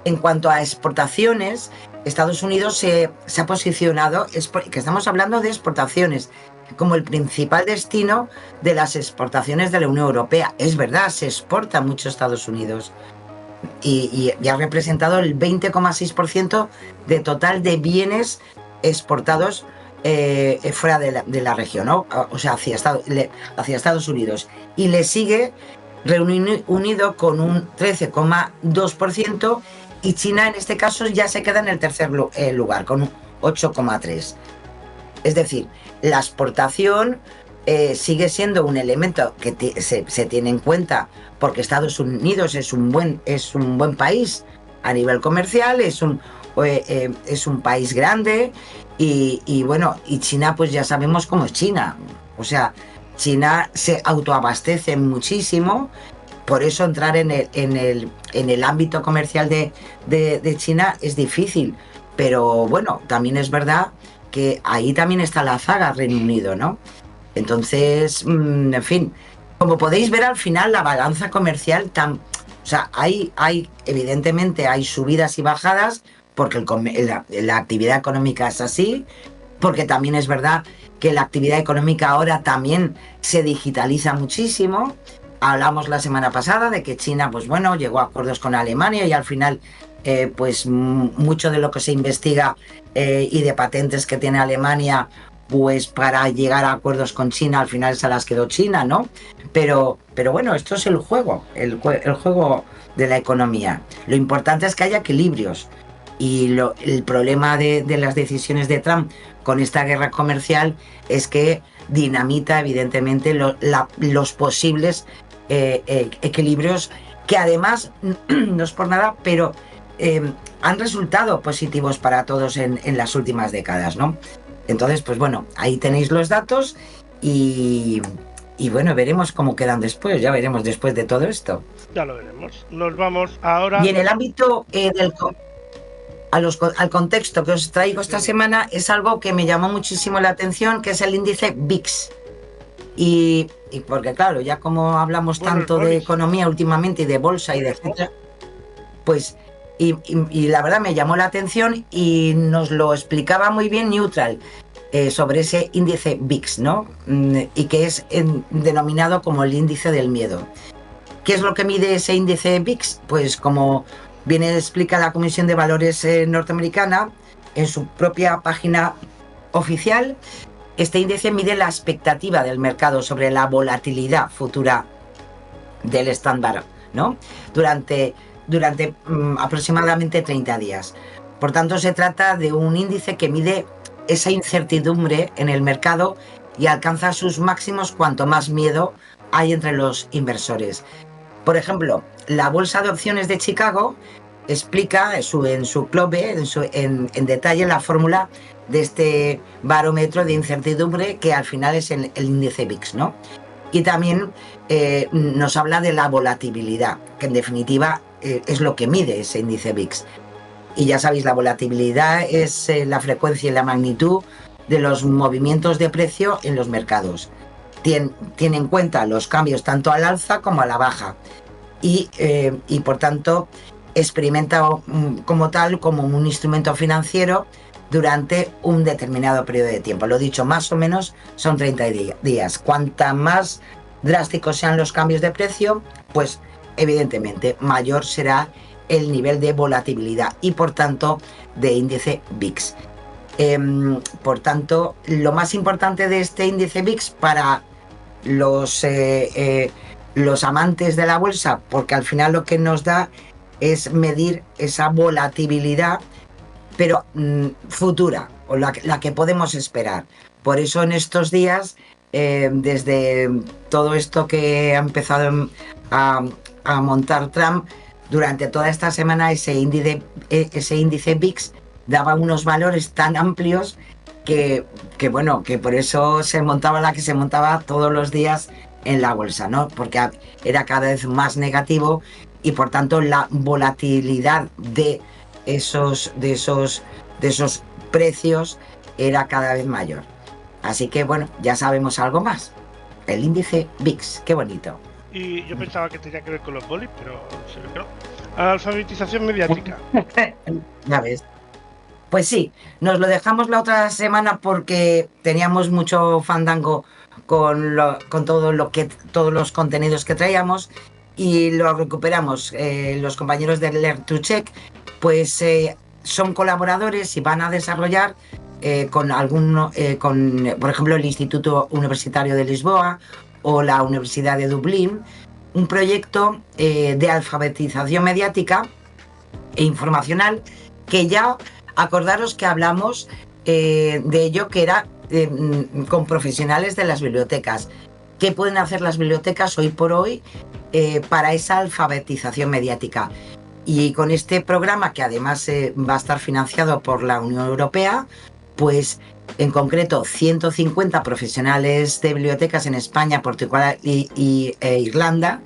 en cuanto a exportaciones, Estados Unidos se ha posicionado, que estamos hablando de exportaciones, como el principal destino de las exportaciones de la Unión Europea. Es verdad, se exporta mucho a Estados Unidos y ha representado el 20,6% de total de bienes exportados fuera de la región, ¿no? O sea, hacia Estados Unidos. Y le sigue Reino Unido con un 13,2% y China en este caso ya se queda en el tercer lugar con un 8,3%. Es decir, la exportación sigue siendo un elemento que se tiene en cuenta porque Estados Unidos es un buen país a nivel comercial, es un país grande y bueno, y China pues ya sabemos cómo es China. O sea, China se autoabastece muchísimo, por eso entrar en el ámbito comercial de China es difícil. Pero bueno, también es verdad que ahí también está la zaga Reino Unido, ¿no? Entonces, en fin, como podéis ver al final la balanza comercial, o sea, evidentemente hay subidas y bajadas porque la actividad económica es así, porque también es verdad que la actividad económica ahora también se digitaliza muchísimo. Hablamos la semana pasada de que China, pues bueno, llegó a acuerdos con Alemania y al final pues mucho de lo que se investiga y de patentes que tiene Alemania, pues para llegar a acuerdos con China al final se las quedó China, ¿no? Pero bueno, esto es el juego de la economía. Lo importante es que haya equilibrios y el problema de las decisiones de Trump con esta guerra comercial es que dinamita evidentemente los posibles equilibrios que además no es por nada, pero han resultado positivos para todos en las últimas décadas, ¿no? Entonces, pues bueno, ahí tenéis los datos y bueno, veremos cómo quedan después, ya veremos después de todo esto. Ya lo veremos. Nos vamos ahora... Y en el ámbito al contexto que os traigo esta semana es algo que me llamó muchísimo la atención, que es el índice VIX. Y porque claro, ya como hablamos tanto de economía últimamente y de bolsa y de etcétera, pues y la verdad me llamó la atención y nos lo explicaba muy bien Neutral sobre ese índice VIX, ¿no? Y que es denominado como el índice del miedo. ¿Qué es lo que mide ese índice VIX? Pues como bien explica la Comisión de Valores norteamericana en su propia página oficial, este índice mide la expectativa del mercado sobre la volatilidad futura del estándar, ¿no? Durante aproximadamente 30 días. Por tanto, se trata de un índice que mide esa incertidumbre en el mercado y alcanza sus máximos cuanto más miedo hay entre los inversores. Por ejemplo, la Bolsa de Opciones de Chicago explica en su CLOBE, en detalle, la fórmula de este barómetro de incertidumbre, que al final es el índice VIX, ¿no? Y también nos habla de la volatilidad, que en definitiva es lo que mide ese índice VIX. Y ya sabéis, la volatilidad es la frecuencia y la magnitud de los movimientos de precio en los mercados. Tiene en cuenta los cambios tanto al alza como a la baja y por tanto experimenta como tal, como un instrumento financiero durante un determinado periodo de tiempo. Lo dicho, más o menos son 30 días. Cuanta más drásticos sean los cambios de precio, pues evidentemente mayor será el nivel de volatilidad y por tanto de índice VIX. Por tanto, lo más importante de este índice VIX para los amantes de la bolsa, porque al final lo que nos da es medir esa volatilidad, pero futura, o la que podemos esperar. Por eso en estos días, desde todo esto que ha empezado a montar Trump, durante toda esta semana ese índice VIX daba unos valores tan amplios que por eso se montaba la que se montaba todos los días en la bolsa, ¿no? Porque era cada vez más negativo y por tanto la volatilidad de esos precios era cada vez mayor. Así que bueno, ya sabemos algo más. El índice VIX, qué bonito. Y yo pensaba que tenía que ver con los bolis, pero se ve que no. Alfabetización mediática. Ya ves. Pues sí, nos lo dejamos la otra semana porque teníamos mucho fandango con todos los contenidos que traíamos y lo recuperamos. Los compañeros de Learn to Check pues son colaboradores y van a desarrollar con por ejemplo, el Instituto Universitario de Lisboa o la Universidad de Dublín, un proyecto de alfabetización mediática e informacional que ya, acordaros que hablamos de ello, que era con profesionales de las bibliotecas. ¿Qué pueden hacer las bibliotecas hoy por hoy para esa alfabetización mediática? Y con este programa, que además va a estar financiado por la Unión Europea, pues en concreto 150 profesionales de bibliotecas en España, Portugal e Irlanda,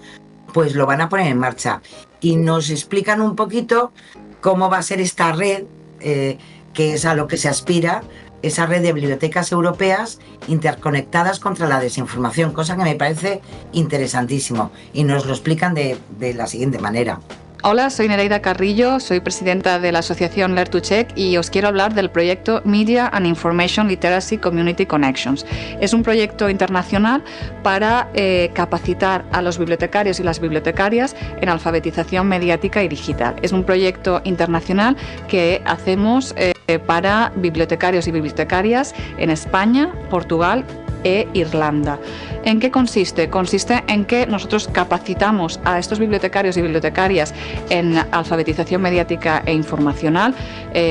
pues lo van a poner en marcha. Y nos explican un poquito cómo va a ser esta red, que es a lo que se aspira, esa red de bibliotecas europeas interconectadas contra la desinformación, cosa que me parece interesantísimo. Y nos lo explican de la siguiente manera. Hola, soy Nereida Carrillo, soy presidenta de la asociación Learn to Check y os quiero hablar del proyecto Media and Information Literacy Community Connections. Es un proyecto internacional para capacitar a los bibliotecarios y las bibliotecarias en alfabetización mediática y digital. Es un proyecto internacional que hacemos para bibliotecarios y bibliotecarias en España, Portugal e Irlanda. ¿En qué consiste? Consiste en que nosotros capacitamos a estos bibliotecarios y bibliotecarias en alfabetización mediática e informacional.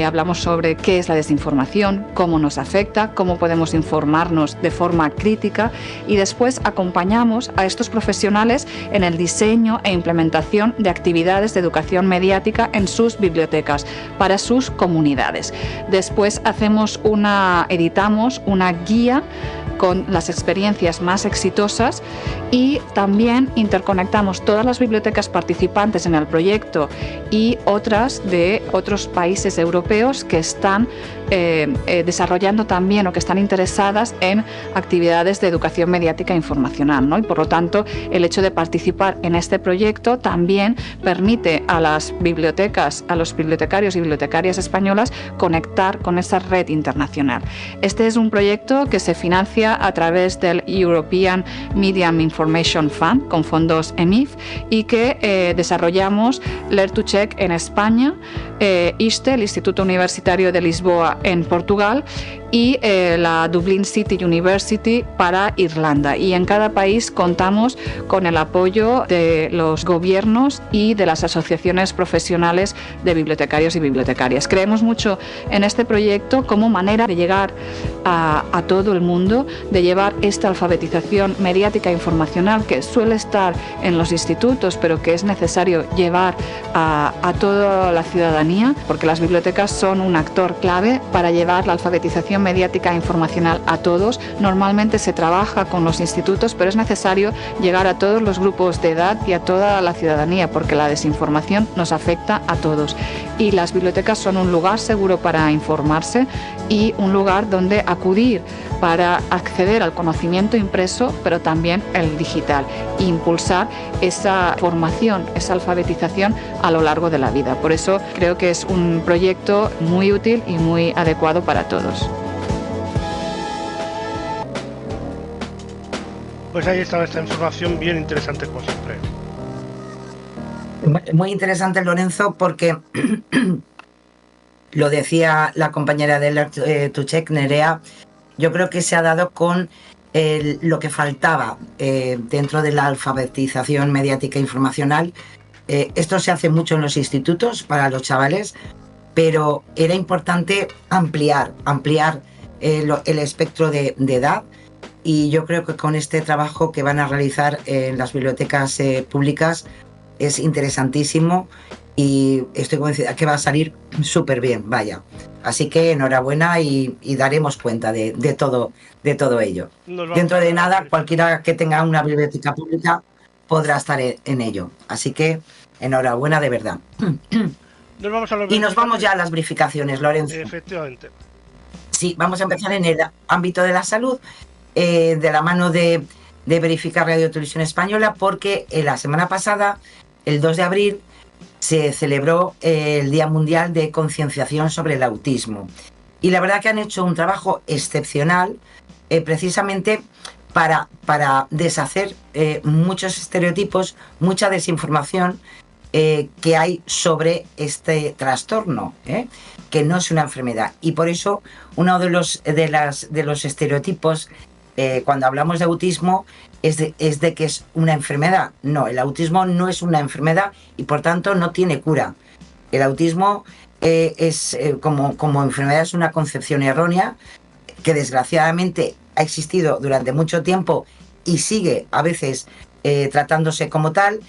Hablamos sobre qué es la desinformación, cómo nos afecta, cómo podemos informarnos de forma crítica y después acompañamos a estos profesionales en el diseño e implementación de actividades de educación mediática en sus bibliotecas para sus comunidades. Después editamos una guía con las experiencias más exitosas y también interconectamos todas las bibliotecas participantes en el proyecto y otras de otros países europeos que están desarrollando también o que están interesadas en actividades de educación mediática e informacional, ¿no? Y por lo tanto, el hecho de participar en este proyecto también permite a las bibliotecas, a los bibliotecarios y bibliotecarias españolas conectar con esa red internacional. Este es un proyecto que se financia a través del European Media and Information Fund con fondos EMIF y que desarrollamos Learn to Check en España, ISTE, el Instituto Universitario de Lisboa en Portugal y la Dublin City University para Irlanda. Y en cada país contamos con el apoyo de los gobiernos y de las asociaciones profesionales de bibliotecarios y bibliotecarias. Creemos mucho en este proyecto como manera de llegar a todo el mundo, de llevar esta alfabetización mediática e informacional que suele estar en los institutos, pero que es necesario llevar a toda la ciudadanía, porque las bibliotecas son un actor clave para llevar la alfabetización mediática e informacional a todos. Normalmente se trabaja con los institutos, pero es necesario llegar a todos los grupos de edad y a toda la ciudadanía, porque la desinformación nos afecta a todos. Y las bibliotecas son un lugar seguro para informarse y un lugar donde acudir para acceder al conocimiento impreso, pero también el digital, e impulsar esa formación, esa alfabetización a lo largo de la vida. Por eso creo que es un proyecto muy útil y muy adecuado para todos. Pues ahí está esta información bien interesante, como siempre. Muy interesante, Lorenzo, porque lo decía la compañera de Lertuchek, Nerea, yo creo que se ha dado con lo que faltaba dentro de la alfabetización mediática e informacional. Esto se hace mucho en los institutos para los chavales, pero era importante ampliar el espectro de edad, y yo creo que con este trabajo que van a realizar en las bibliotecas públicas es interesantísimo, y estoy convencida que va a salir súper bien, vaya. Así que enhorabuena, y daremos cuenta de todo ello. Dentro de nada, cualquiera que tenga una biblioteca pública podrá estar en ello. Así que enhorabuena de verdad. Y nos vamos ya a las verificaciones, Lorenzo. Efectivamente. Sí, vamos a empezar en el ámbito de la salud, de la mano de Verificar Radio Televisión Española, porque la semana pasada, el 2 de abril, se celebró el Día Mundial de Concienciación sobre el Autismo. Y la verdad que han hecho un trabajo excepcional, precisamente para deshacer muchos estereotipos, mucha desinformación que hay sobre este trastorno, que no es una enfermedad. Y por eso uno de los estereotipos cuando hablamos de autismo es de que es una enfermedad. No, el autismo no es una enfermedad y por tanto no tiene cura. El autismo como enfermedad es una concepción errónea que desgraciadamente ha existido durante mucho tiempo y sigue a veces tratándose como tal.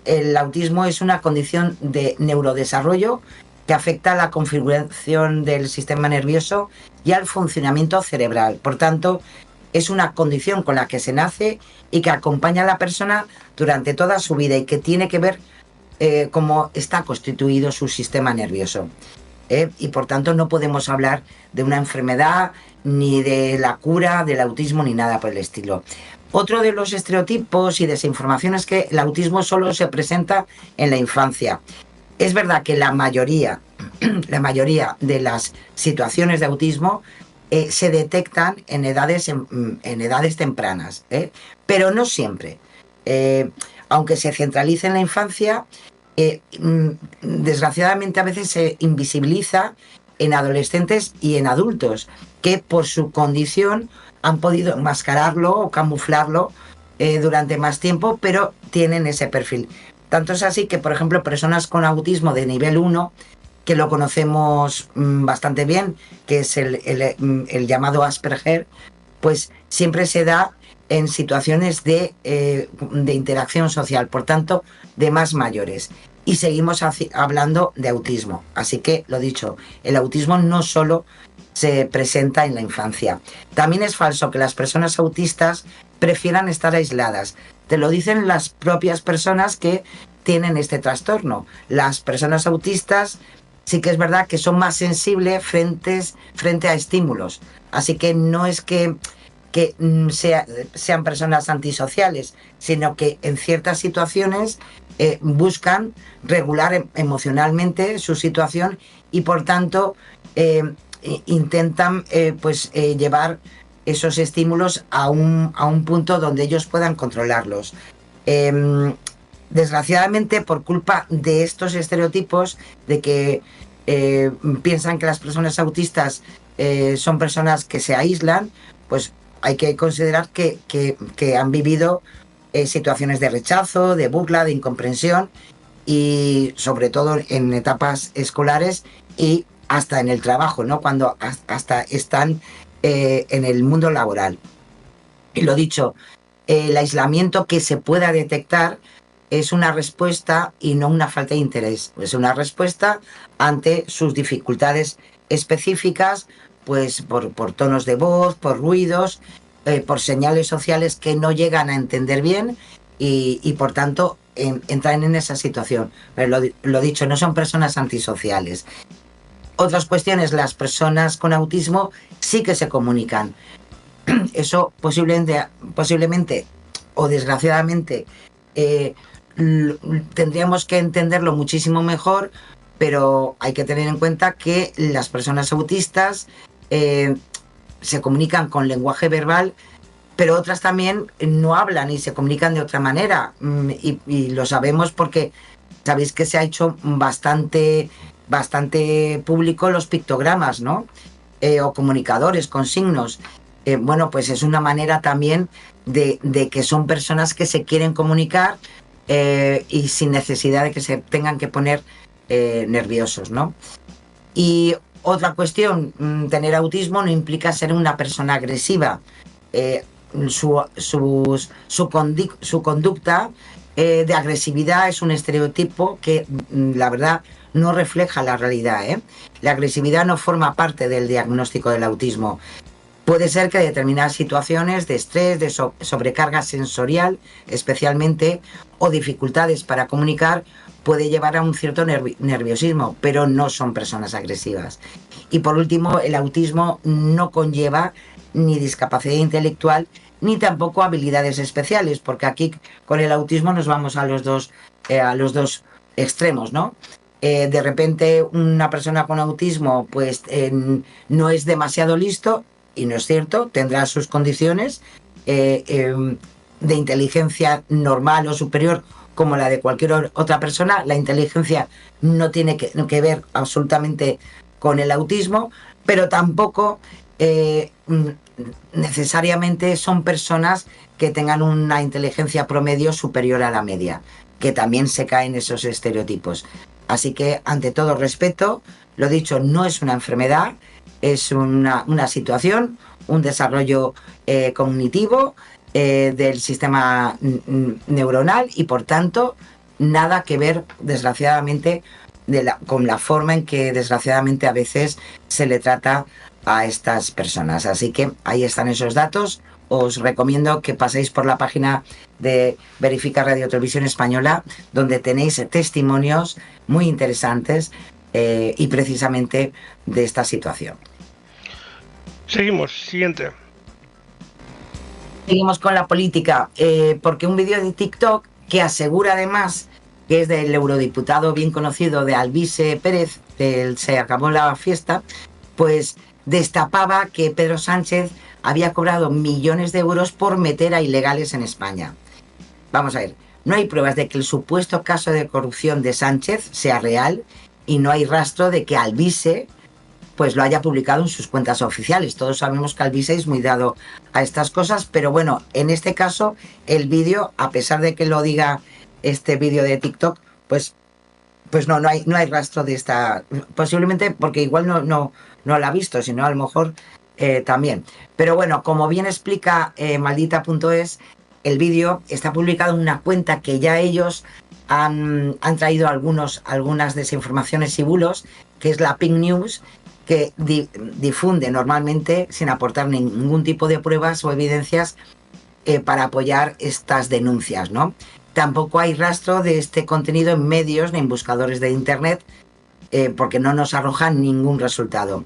El autismo es una condición de neurodesarrollo que afecta a la configuración del sistema nervioso y al funcionamiento cerebral. Por tanto, es una condición con la que se nace y que acompaña a la persona durante toda su vida, y que tiene que ver cómo está constituido su sistema nervioso. Y por tanto no podemos hablar de una enfermedad, ni de la cura del autismo, ni nada por el estilo. Otro de los estereotipos y desinformación es que el autismo solo se presenta en la infancia. Es verdad que la mayoría de las situaciones de autismo se detectan en edades tempranas, pero no siempre. Aunque se centralice en la infancia, desgraciadamente a veces se invisibiliza en adolescentes y en adultos, que por su condición han podido enmascararlo o camuflarlo durante más tiempo, pero tienen ese perfil. Tanto es así que, por ejemplo, personas con autismo de nivel 1, que lo conocemos bastante bien, que es el llamado Asperger, pues siempre se da en situaciones de interacción social, por tanto, de más mayores. Y seguimos hablando de autismo. Así que, lo dicho, el autismo no solo se presenta en la infancia. También es falso que las personas autistas prefieran estar aisladas. Te lo dicen las propias personas que tienen este trastorno. Las personas autistas sí que es verdad que son más sensibles frente a estímulos. Así que no es que sean personas antisociales, sino que en ciertas situaciones buscan regular emocionalmente su situación y por tanto intentan llevar esos estímulos a un punto donde ellos puedan controlarlos. Desgraciadamente, por culpa de estos estereotipos de que piensan que las personas autistas son personas que se aíslan, pues hay que considerar que han vivido situaciones de rechazo, de burla, de incomprensión, y sobre todo en etapas escolares y hasta en el trabajo, ¿no? Cuando hasta están en el mundo laboral. Y lo dicho, el aislamiento que se pueda detectar es una respuesta y no una falta de interés. Es una respuesta ante sus dificultades específicas, pues por tonos de voz, por ruidos, por señales sociales que no llegan a entender bien y por tanto entran en esa situación. Pero lo dicho, no son personas antisociales. Otras cuestiones, las personas con autismo sí que se comunican. Eso posiblemente o desgraciadamente tendríamos que entenderlo muchísimo mejor, pero hay que tener en cuenta que las personas autistas se comunican con lenguaje verbal, pero otras también no hablan y se comunican de otra manera. Y lo sabemos porque sabéis que se ha hecho bastante público los pictogramas, ¿no? O comunicadores con signos. Bueno, pues es una manera también de que son personas que se quieren comunicar y sin necesidad de que se tengan que poner nerviosos, ¿no? Y otra cuestión, tener autismo no implica ser una persona agresiva. Su conducta de agresividad es un estereotipo que la verdad no refleja la realidad, ¿eh? La agresividad no forma parte del diagnóstico del autismo. Puede ser que determinadas situaciones de estrés, de sobrecarga sensorial, especialmente, o dificultades para comunicar, puede llevar a un cierto nerviosismo, pero no son personas agresivas. Y por último, el autismo no conlleva ni discapacidad intelectual ni tampoco habilidades especiales, porque aquí con el autismo nos vamos a los dos extremos, ¿no? De repente una persona con autismo pues no es demasiado listo, y no es cierto, tendrá sus condiciones de inteligencia normal o superior como la de cualquier otra persona. La inteligencia no tiene que ver absolutamente con el autismo, pero tampoco necesariamente son personas que tengan una inteligencia promedio superior a la media, que también se caen esos estereotipos. Así que, ante todo respeto, lo dicho, no es una enfermedad, es una situación, un desarrollo cognitivo del sistema neuronal y, por tanto, nada que ver, desgraciadamente, con la forma en que, desgraciadamente, a veces se le trata a estas personas. Así que ahí están esos datos. Os recomiendo que paséis por la página de Verifica Radio Televisión Española, donde tenéis testimonios muy interesantes y precisamente de esta situación. Seguimos, siguiente. Seguimos con la política, porque un vídeo de TikTok que asegura además que es del eurodiputado bien conocido de Alvise Pérez, del Se Acabó la Fiesta, pues destapaba que Pedro Sánchez había cobrado millones de euros por meter a ilegales en España. Vamos a ver, no hay pruebas de que el supuesto caso de corrupción de Sánchez sea real y no hay rastro de que Alvise pues lo haya publicado en sus cuentas oficiales. Todos sabemos que Alvise es muy dado a estas cosas, pero bueno, en este caso el vídeo, a pesar de que lo diga este vídeo de TikTok, pues no hay rastro de esta, posiblemente porque igual no lo ha visto, sino a lo mejor también. Pero bueno, como bien explica maldita.es, el vídeo está publicado en una cuenta que ya ellos han traído algunas desinformaciones y bulos, que es la Pink News, que difunde normalmente sin aportar ningún tipo de pruebas o evidencias para apoyar estas denuncias, ¿no? Tampoco hay rastro de este contenido en medios ni en buscadores de internet, porque no nos arrojan ningún resultado.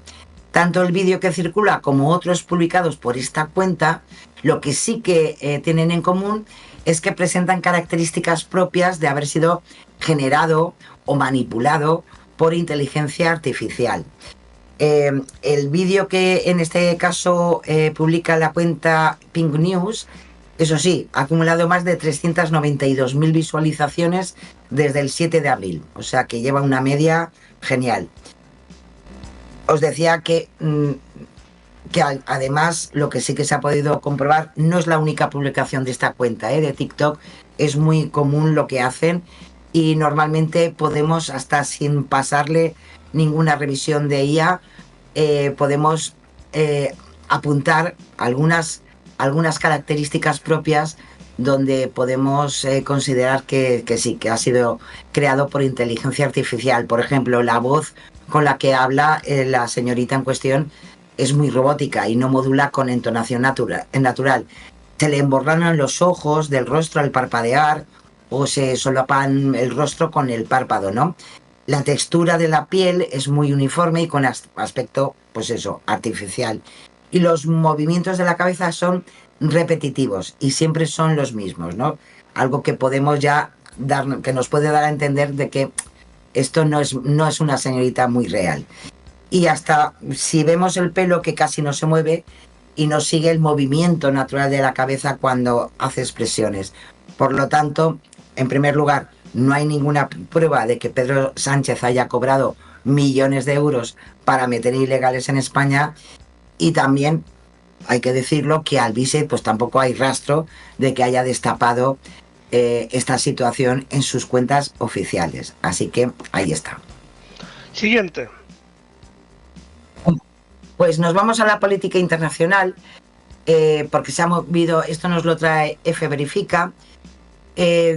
Tanto el vídeo que circula como otros publicados por esta cuenta, lo que sí que tienen en común es que presentan características propias de haber sido generado o manipulado por inteligencia artificial. El vídeo que en este caso publica la cuenta Pink News, eso sí, ha acumulado más de 392.000 visualizaciones desde el 7 de abril, o sea que lleva una media genial. os decía que además lo que sí que se ha podido comprobar, no es la única publicación de esta cuenta de TikTok, es muy común lo que hacen y normalmente podemos, hasta sin pasarle ninguna revisión de IA, podemos apuntar algunas características propias donde podemos considerar que sí, que ha sido creado por inteligencia artificial. Por ejemplo, la voz con la que habla la señorita en cuestión es muy robótica y no modula con entonación natural. Se le emborronan los ojos del rostro al parpadear o se solapan el rostro con el párpado, ¿no? La textura de la piel es muy uniforme y con aspecto, pues eso, artificial. Y los movimientos de la cabeza son repetitivos y siempre son los mismos, ¿no? Algo que podemos ya que nos puede dar a entender de que esto no es una señorita muy real. Y hasta si vemos el pelo que casi no se mueve y no sigue el movimiento natural de la cabeza cuando hace expresiones. Por lo tanto, en primer lugar, no hay ninguna prueba de que Pedro Sánchez haya cobrado millones de euros para meter ilegales en España, y también hay que decirlo que Alvise pues tampoco hay rastro de que haya destapado esta situación en sus cuentas oficiales. Así que ahí está. Siguiente. Pues nos vamos a la política internacional, porque se ha movido, esto nos lo trae F Verifica,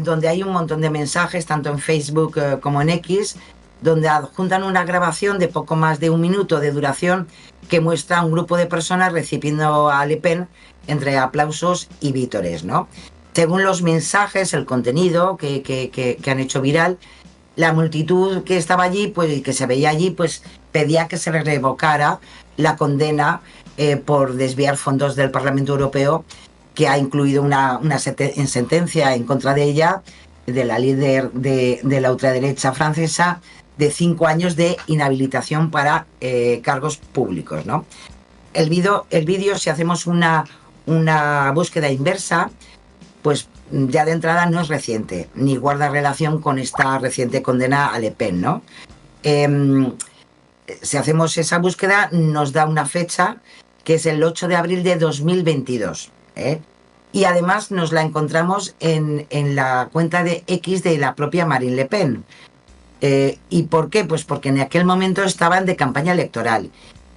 donde hay un montón de mensajes, tanto en Facebook como en X, donde adjuntan una grabación de poco más de 1 minuto de duración que muestra a un grupo de personas recibiendo a Le Pen entre aplausos y vítores, ¿no? Según los mensajes, el contenido que han hecho viral, la multitud que estaba allí, pues, y que se veía allí, pues pedía que se le revocara la condena por desviar fondos del Parlamento Europeo, que ha incluido una sentencia en contra de ella, de la líder de la ultraderecha francesa, de 5 años de inhabilitación para cargos públicos, ¿no? El vídeo, si hacemos una búsqueda inversa, pues ya de entrada no es reciente, ni guarda relación con esta reciente condena a Le Pen, ¿no? Si hacemos esa búsqueda, nos da una fecha que es el 8 de abril de 2022, y además nos la encontramos en la cuenta de X de la propia Marine Le Pen. ¿Y por qué? Pues porque en aquel momento estaban de campaña electoral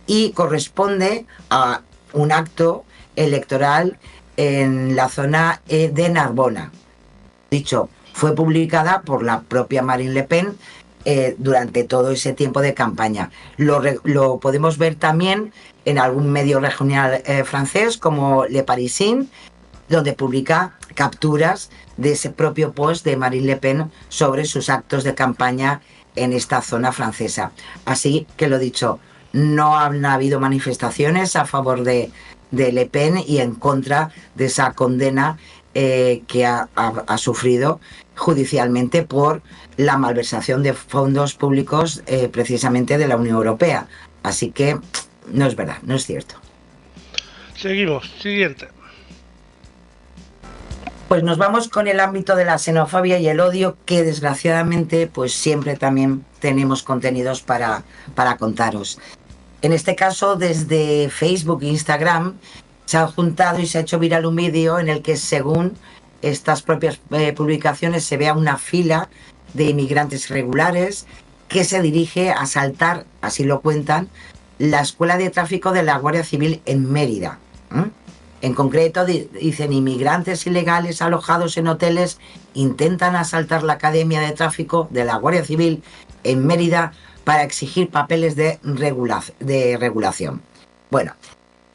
y corresponde a un acto electoral en la zona de Narbona. Dicho, fue publicada por la propia Marine Le Pen durante todo ese tiempo de campaña. Lo podemos ver también en algún medio regional francés como Le Parisien, donde publica capturas de ese propio post de Marine Le Pen sobre sus actos de campaña en esta zona francesa. Así que lo dicho, no han habido manifestaciones a favor de Le Pen y en contra de esa condena que ha sufrido judicialmente por la malversación de fondos públicos precisamente de la Unión Europea. Así que no es verdad, no es cierto. Seguimos, siguiente. Pues nos vamos con el ámbito de la xenofobia y el odio, que desgraciadamente pues siempre también tenemos contenidos para contaros. En este caso, desde Facebook e Instagram se ha juntado y se ha hecho viral un vídeo en el que, según estas propias publicaciones, se vea una fila de inmigrantes irregulares que se dirige a asaltar, así lo cuentan, la escuela de tráfico de la Guardia Civil en Mérida. En concreto, dicen, inmigrantes ilegales alojados en hoteles intentan asaltar la Academia de Tráfico de la Guardia Civil en Mérida para exigir papeles de regulación. Bueno,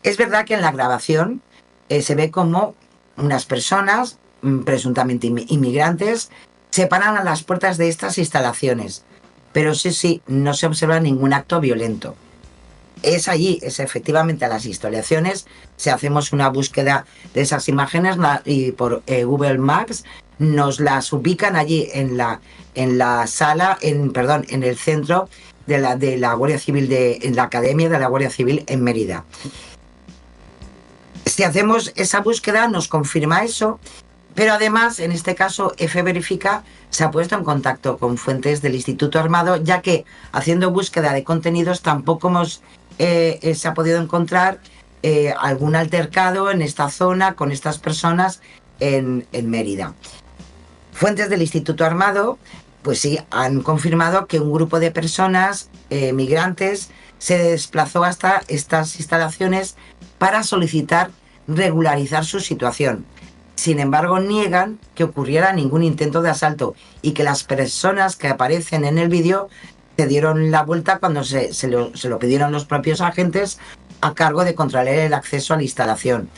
es verdad que en la grabación se ve como unas personas, presuntamente inmigrantes, se paran a las puertas de estas instalaciones, pero sí, no se observa ningún acto violento. Es allí, es efectivamente a las instalaciones. Si hacemos una búsqueda de esas imágenes y por Google Maps nos las ubican allí en la sala, en el centro de la Guardia Civil, en la Academia de la Guardia Civil en Mérida. Si hacemos esa búsqueda nos confirma eso, Pero además, en este caso, F Verifica se ha puesto en contacto con fuentes del Instituto Armado, ya que haciendo búsqueda de contenidos tampoco se ha podido encontrar algún altercado en esta zona con estas personas en Mérida. Fuentes del Instituto Armado, pues sí, han confirmado que un grupo de personas migrantes se desplazó hasta estas instalaciones para solicitar regularizar su situación. Sin embargo, niegan que ocurriera ningún intento de asalto y que las personas que aparecen en el vídeo se dieron la vuelta cuando se lo pidieron los propios agentes a cargo de controlar el acceso a la instalación.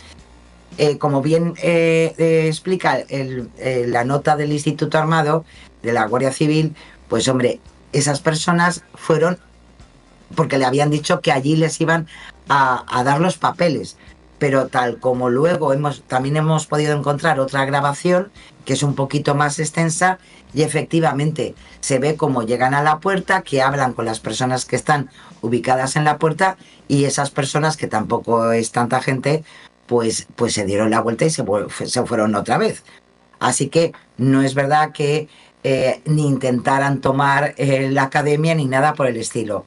Como bien explica la nota del Instituto Armado, de la Guardia Civil, pues hombre, esas personas fueron porque le habían dicho que allí les iban a dar los papeles. Pero tal como luego también hemos podido encontrar otra grabación que es un poquito más extensa y efectivamente se ve cómo llegan a la puerta, que hablan con las personas que están ubicadas en la puerta y esas personas, que tampoco es tanta gente, pues se dieron la vuelta y se fueron otra vez. Así que no es verdad que ni intentaran tomar la academia ni nada por el estilo.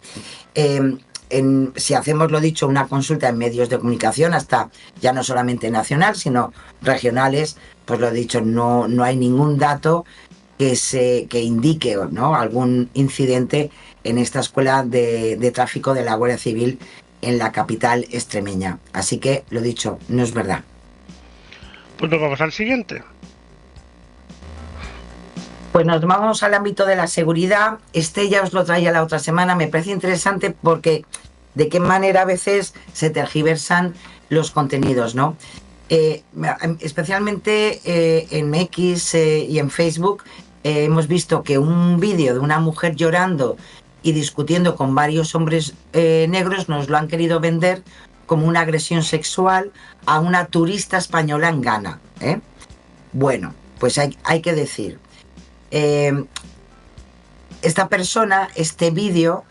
Si hacemos, lo dicho, una consulta en medios de comunicación, hasta ya no solamente nacional, sino regionales, pues lo dicho, no hay ningún dato que indique, ¿no?, algún incidente en esta escuela de tráfico de la Guardia Civil en la capital extremeña. Así que, lo dicho, no es verdad. Pues nos vamos al siguiente. Pues nos vamos al ámbito de la seguridad. Ya os lo traía la otra semana. Me parece interesante porque de qué manera a veces se tergiversan los contenidos, ¿no? Especialmente en X y en Facebook hemos visto que un vídeo de una mujer llorando y discutiendo con varios hombres negros nos lo han querido vender como una agresión sexual a una turista española en Ghana, ¿eh? Bueno, pues hay que decir, esta persona, este vídeo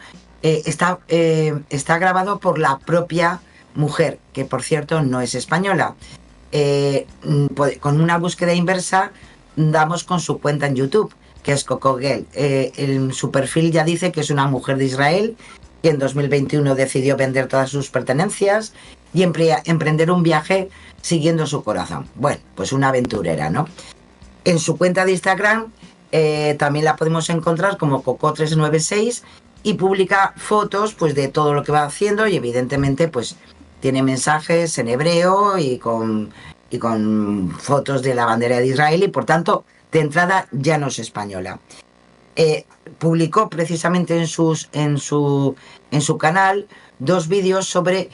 está grabado por la propia mujer, que por cierto no es española. Con una búsqueda inversa damos con su cuenta en YouTube, que es Coco Girl. En su perfil ya dice que es una mujer de Israel que en 2021 decidió vender todas sus pertenencias y emprender un viaje siguiendo su corazón. Bueno, pues una aventurera, ¿no? En su cuenta de Instagram también la podemos encontrar como Coco396 y publica fotos pues de todo lo que va haciendo y evidentemente pues tiene mensajes en hebreo y con fotos de la bandera de Israel y por tanto de entrada ya no es española. Publicó precisamente en su canal 2 vídeos sobre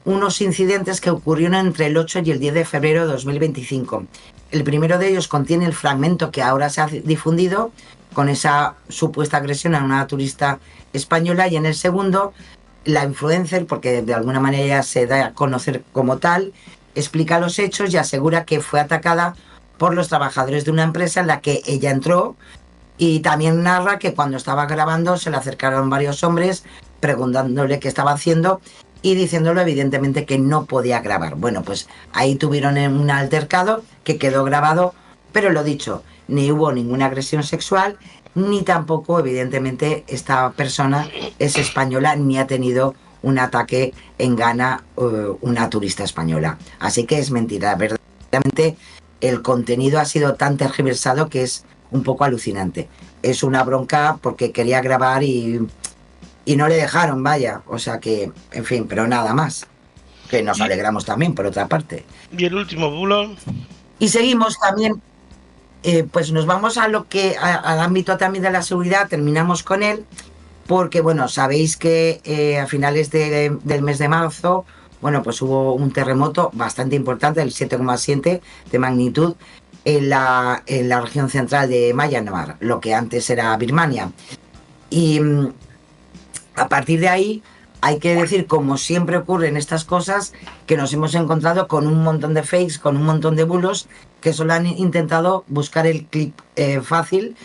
unos incidentes que ocurrieron entre el 8 y el 10 de febrero de 2025. El primero de ellos contiene el fragmento que ahora se ha difundido con esa supuesta agresión a una turista española, y en el segundo la influencer, porque de alguna manera se da a conocer como tal, explica los hechos y asegura que fue atacada por los trabajadores de una empresa en la que ella entró, y también narra que cuando estaba grabando se le acercaron varios hombres preguntándole qué estaba haciendo y diciéndolo evidentemente que no podía grabar. Bueno, pues ahí tuvieron un altercado que quedó grabado, pero lo dicho, ni hubo ninguna agresión sexual, ni tampoco evidentemente esta persona es española ni ha tenido un ataque en Ghana una turista española. Así que es mentira, verdaderamente el contenido ha sido tan tergiversado que es un poco alucinante. Es una bronca porque quería grabar y no le dejaron, vaya. O sea que, en fin, pero nada más. Que nos alegramos también, por otra parte. Y el último bulo. Y seguimos también, pues nos vamos al ámbito también de la seguridad, terminamos con él, porque, bueno, sabéis que a finales del mes de marzo, bueno, pues hubo un terremoto bastante importante, el 7,7 de magnitud, en la región central de Myanmar, lo que antes era Birmania. Y a partir de ahí, hay que decir, como siempre ocurre en estas cosas, que nos hemos encontrado con un montón de fakes, con un montón de bulos, que solo han intentado buscar el clip fácil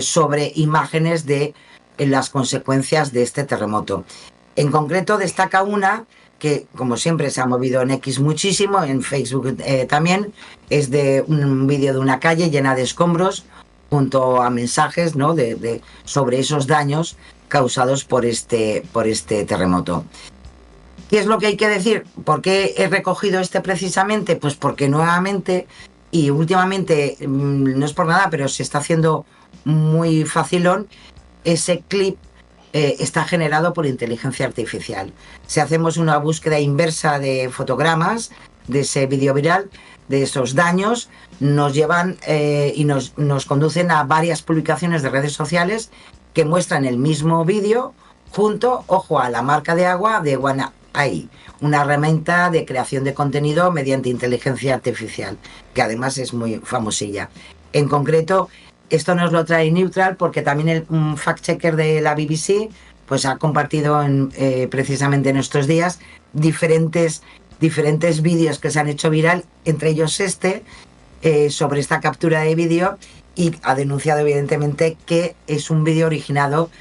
sobre imágenes de las consecuencias de este terremoto. En concreto, destaca una que como siempre se ha movido en X muchísimo, en Facebook también, es de un vídeo de una calle llena de escombros junto a mensajes, ¿no?, sobre esos daños causados por este terremoto. ¿Qué es lo que hay que decir? ¿Por qué he recogido precisamente? Pues porque nuevamente y últimamente, no es por nada, pero se está haciendo muy facilón, ese clip está generado por inteligencia artificial. Si hacemos una búsqueda inversa de fotogramas de ese vídeo viral, de esos daños, nos llevan y nos conducen a varias publicaciones de redes sociales que muestran el mismo vídeo junto, ojo, a la marca de agua de OneAI, una herramienta de creación de contenido mediante inteligencia artificial, que además es muy famosilla. En concreto, esto nos lo trae Neutral porque también un fact-checker de la BBC pues ha compartido precisamente en estos días diferentes vídeos que se han hecho viral, entre ellos sobre esta captura de vídeo, y ha denunciado evidentemente que es un vídeo originado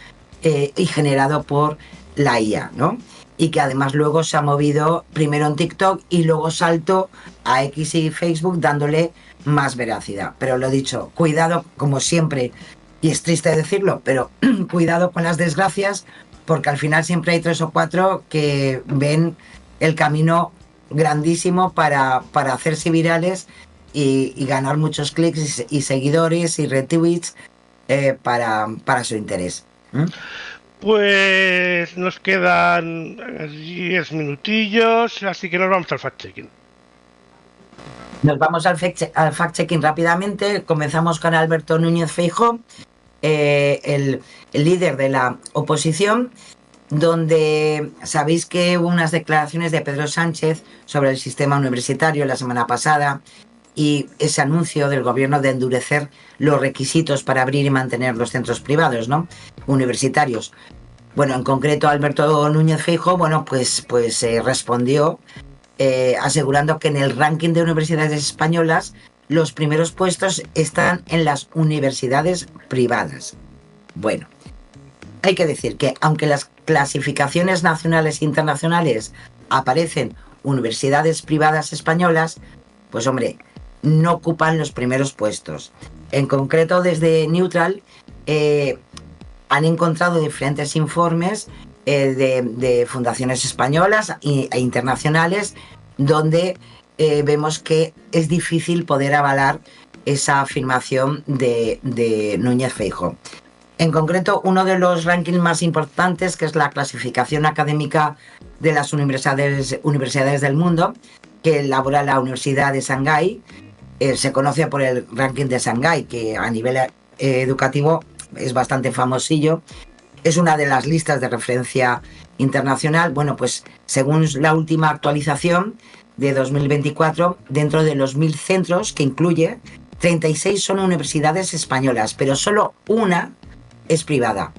y generado por la IA, ¿no? Y que además luego se ha movido primero en TikTok y luego saltó a X y Facebook dándole más veracidad. Pero lo dicho, cuidado como siempre, y es triste decirlo, pero cuidado con las desgracias, porque al final siempre hay 3 o 4 que ven el camino grandísimo para hacerse virales y ganar muchos clics y seguidores y retweets para su interés. Pues nos quedan 10 minutillos, así que nos vamos al fact-checking. Nos vamos al fact-checking rápidamente. Comenzamos con Alberto Núñez Feijóo, el líder de la oposición, donde sabéis que hubo unas declaraciones de Pedro Sánchez sobre el sistema universitario la semana pasada y ese anuncio del gobierno de endurecer los requisitos para abrir y mantener los centros privados, ¿no?, universitarios. Bueno, en concreto Alberto Núñez Feijóo, bueno, pues respondió asegurando que en el ranking de universidades españolas los primeros puestos están en las universidades privadas. Bueno, hay que decir que aunque las clasificaciones nacionales e internacionales aparecen universidades privadas españolas, pues hombre, no ocupan los primeros puestos. En concreto, desde Neutral han encontrado diferentes informes de fundaciones españolas e internacionales donde vemos que es difícil poder avalar esa afirmación de Núñez Feijóo. En concreto, uno de los rankings más importantes, que es la clasificación académica de las universidades del mundo, que elabora la Universidad de Shanghái, se conoce por el ranking de Shanghái, que a nivel educativo es bastante famosillo. Es una de las listas de referencia internacional. Bueno, pues según la última actualización de 2024, dentro de los 1000 centros que incluye, 36 son universidades españolas, pero solo una es privada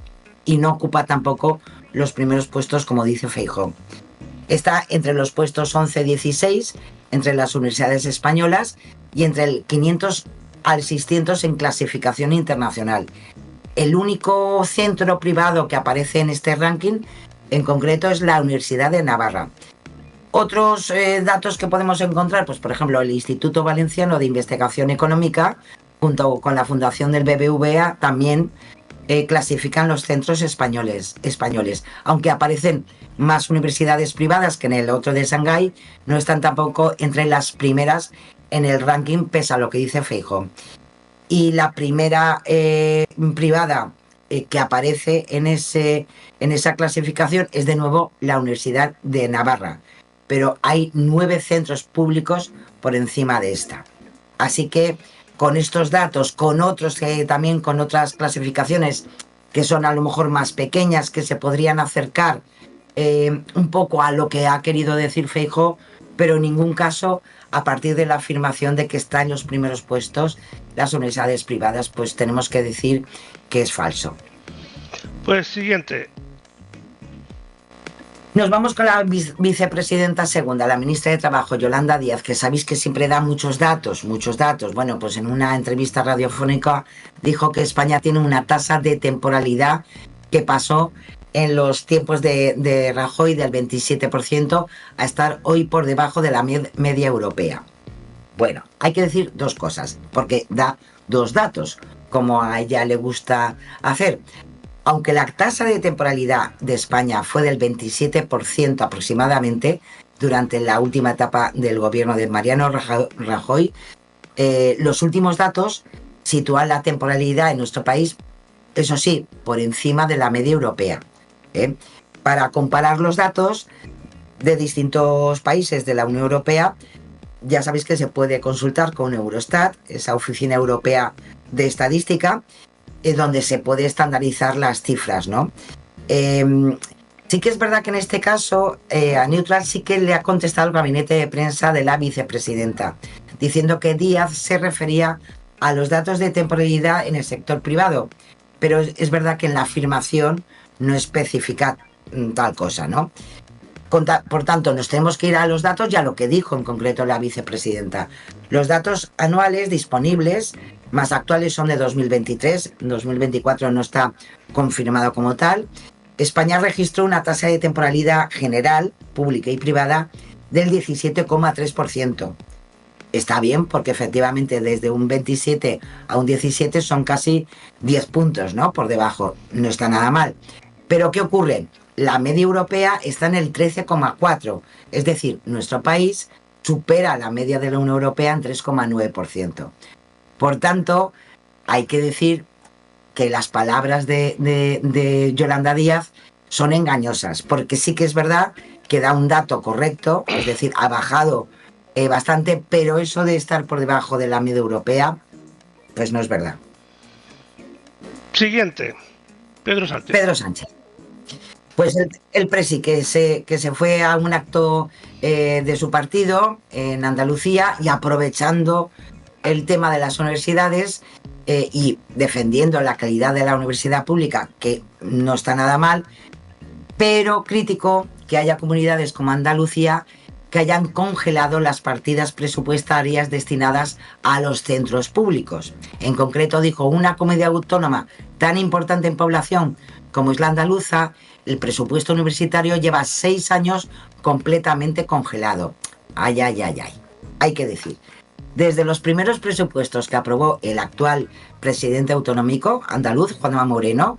y no ocupa tampoco los primeros puestos, como dice Feijóo. Está entre los puestos 11-16 entre las universidades españolas y entre el 500 al 600 en clasificación internacional. El único centro privado que aparece en este ranking en concreto es la Universidad de Navarra. Otros datos que podemos encontrar, pues por ejemplo el Instituto Valenciano de Investigación Económica junto con la Fundación del BBVA también clasifican los centros españoles, aunque aparecen más universidades privadas que en el otro de Shanghái, no están tampoco entre las primeras en el ranking, pese a lo que dice Feijóo. Y la primera privada que aparece en esa clasificación es de nuevo la Universidad de Navarra, pero hay 9 centros públicos por encima de esta. Así que con estos datos, con otros también con otras clasificaciones que son a lo mejor más pequeñas, que se podrían acercar un poco a lo que ha querido decir Feijóo, pero en ningún caso a partir de la afirmación de que está en los primeros puestos las universidades privadas, pues tenemos que decir que es falso. Pues siguiente. Nos vamos con la vicepresidenta segunda, la ministra de Trabajo, Yolanda Díaz, que sabéis que siempre da muchos datos. Bueno, pues en una entrevista radiofónica dijo que España tiene una tasa de temporalidad que pasó en los tiempos de Rajoy del 27% a estar hoy por debajo de la media europea. Bueno, hay que decir dos cosas, porque da dos datos, como a ella le gusta hacer. Aunque la tasa de temporalidad de España fue del 27% aproximadamente durante la última etapa del gobierno de Mariano Rajoy, los últimos datos sitúan la temporalidad en nuestro país, eso sí, por encima de la media europea. Para comparar los datos de distintos países de la Unión Europea, ya sabéis que se puede consultar con Eurostat, esa oficina europea de estadística, donde se puede estandarizar las cifras, ¿no? Sí que es verdad que en este caso a Neutral sí que le ha contestado el gabinete de prensa de la vicepresidenta, diciendo que Díaz se refería a los datos de temporalidad en el sector privado, pero es verdad que en la afirmación no especifica tal cosa, ¿no? Por tanto, nos tenemos que ir a los datos y a lo que dijo en concreto la vicepresidenta. Los datos anuales disponibles más actuales son de 2023, 2024 no está confirmado como tal. España registró una tasa de temporalidad general, pública y privada, del 17,3%. Está bien porque efectivamente desde un 27 a un 17 son casi 10 puntos, ¿no? Por debajo, no está nada mal. Pero ¿qué ocurre? La media europea está en el 13,4%, es decir, nuestro país supera la media de la Unión Europea en 3,9%. Por tanto, hay que decir que las palabras de Yolanda Díaz son engañosas, porque sí que es verdad que da un dato correcto, es decir, ha bajado bastante, pero eso de estar por debajo de la media europea, pues no es verdad. Siguiente, Pedro Sánchez. Pedro Sánchez. Pues el presi que se fue a un acto de su partido en Andalucía y aprovechando el tema de las universidades y defendiendo la calidad de la universidad pública, que no está nada mal, pero criticó que haya comunidades como Andalucía que hayan congelado las partidas presupuestarias destinadas a los centros públicos. En concreto dijo, una comunidad autónoma tan importante en población como es la andaluza, el presupuesto universitario lleva 6 años completamente congelado. Ay, ay, ay, ay. Hay que decir, desde los primeros presupuestos que aprobó el actual presidente autonómico andaluz, Juanma Moreno,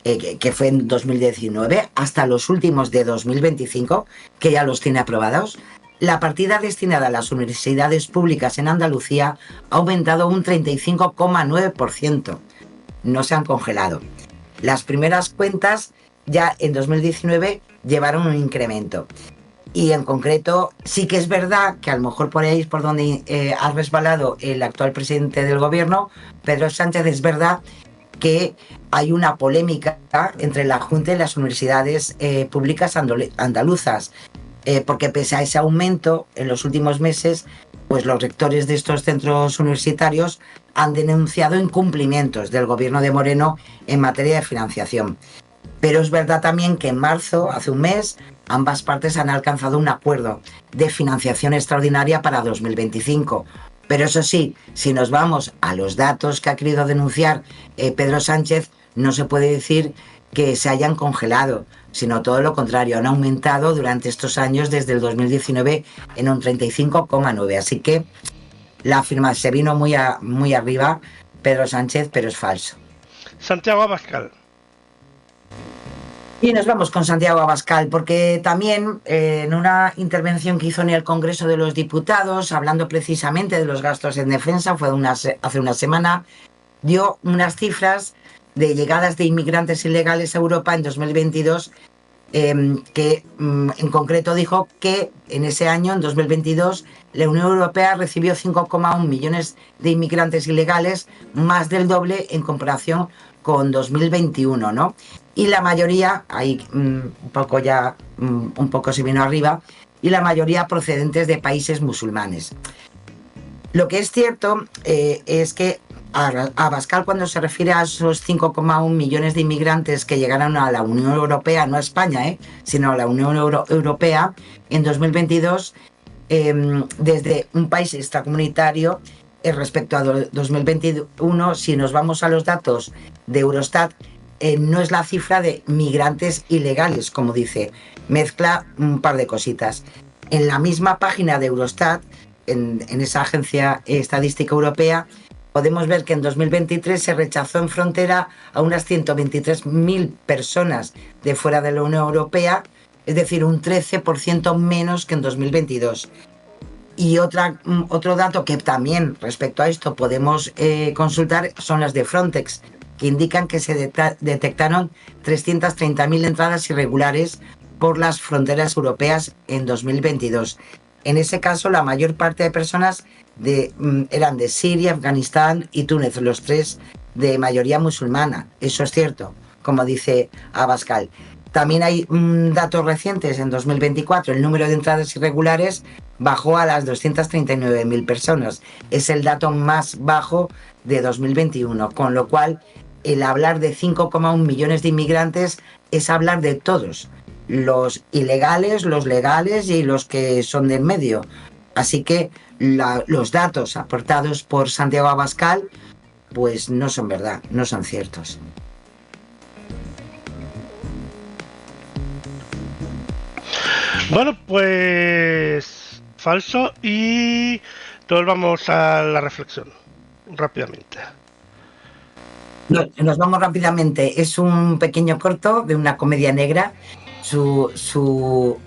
que fue en 2019, hasta los últimos de 2025, que ya los tiene aprobados, la partida destinada a las universidades públicas en Andalucía ha aumentado un 35,9%. No se han congelado. Las primeras cuentas ya en 2019 llevaron un incremento. Y en concreto, sí que es verdad que a lo mejor por ahí es por donde ha resbalado el actual presidente del gobierno, Pedro Sánchez, es verdad que hay una polémica entre la Junta y las universidades públicas andaluzas, porque pese a ese aumento en los últimos meses, pues los rectores de estos centros universitarios han denunciado incumplimientos del gobierno de Moreno en materia de financiación. Pero es verdad también que en marzo, hace un mes, ambas partes han alcanzado un acuerdo de financiación extraordinaria para 2025. Pero eso sí, si nos vamos a los datos que ha querido denunciar Pedro Sánchez, no se puede decir que se hayan congelado, sino todo lo contrario, han aumentado durante estos años desde el 2019 en un 35,9%. Así que la firma se vino muy arriba Pedro Sánchez, pero es falso. Santiago Abascal. Y nos vamos con Santiago Abascal, porque también en una intervención que hizo en el Congreso de los Diputados, hablando precisamente de los gastos en defensa, fue hace una semana, dio unas cifras de llegadas de inmigrantes ilegales a Europa en 2022, que en concreto dijo que en ese año, en 2022, la Unión Europea recibió 5,1 millones de inmigrantes ilegales, más del doble en comparación con 2021, ¿no? Y la mayoría, ahí un poco se vino arriba, y la mayoría procedentes de países musulmanes. Lo que es cierto es que Abascal, cuando se refiere a esos 5,1 millones de inmigrantes que llegaron a la Unión Europea, no a España, sino a la Unión Europea, en 2022, desde un país extracomunitario, respecto a 2021, si nos vamos a los datos de Eurostat, no es la cifra de migrantes ilegales, como dice, mezcla un par de cositas. En la misma página de Eurostat, en esa agencia estadística europea, podemos ver que en 2023 se rechazó en frontera a unas 123.000 personas de fuera de la Unión Europea, es decir, un 13% menos que en 2022. Y otro dato que también respecto a esto podemos consultar son las de Frontex, que indican que se detectaron 330.000 entradas irregulares por las fronteras europeas en 2022. En ese caso, la mayor parte de personas eran de Siria, Afganistán y Túnez, los tres de mayoría musulmana. Eso es cierto, como dice Abascal. También hay datos recientes, en 2024 el número de entradas irregulares bajó a las 239.000 personas. Es el dato más bajo de 2021, con lo cual el hablar de 5,1 millones de inmigrantes es hablar de todos, los ilegales, los legales y los que son de en medio. Así que los datos aportados por Santiago Abascal pues no son verdad, no son ciertos. Bueno, pues falso, y todos vamos a la reflexión rápidamente. Nos vamos rápidamente. Es un pequeño corto de una comedia negra. Su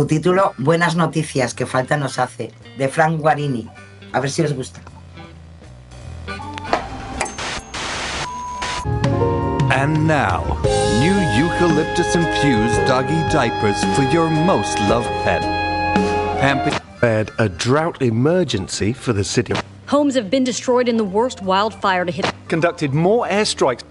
título, Buenas noticias, que falta nos hace, de Frank Guarini. A ver si os gusta. And now, new eucalyptus-infused doggy diapers for your most loved pet. Had a drought emergency for the city. Homes have been destroyed in the worst wildfire to hit. Conducted more airstrikes.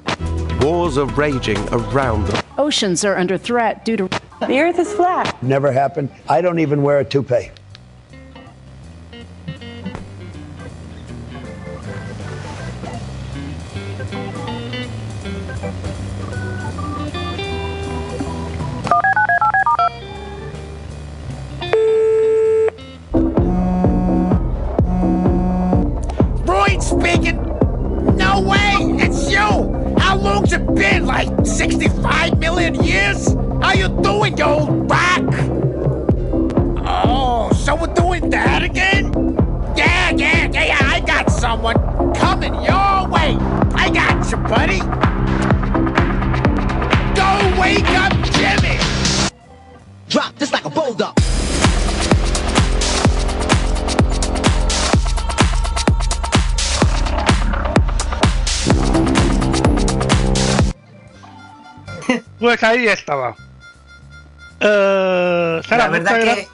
Wars are raging around them. Oceans are under threat due to... The earth is flat. Never happened. I don't even wear a toupee. Speaking. No way, it's you. How long's it been? Like 65 million years? How you doing, you old rock? Oh, so we're doing that again? Yeah, I got someone coming your way. I got you, buddy. Go wake up Jimmy. Drop just like a boulder. Pues ahí estaba. Sara, la verdad que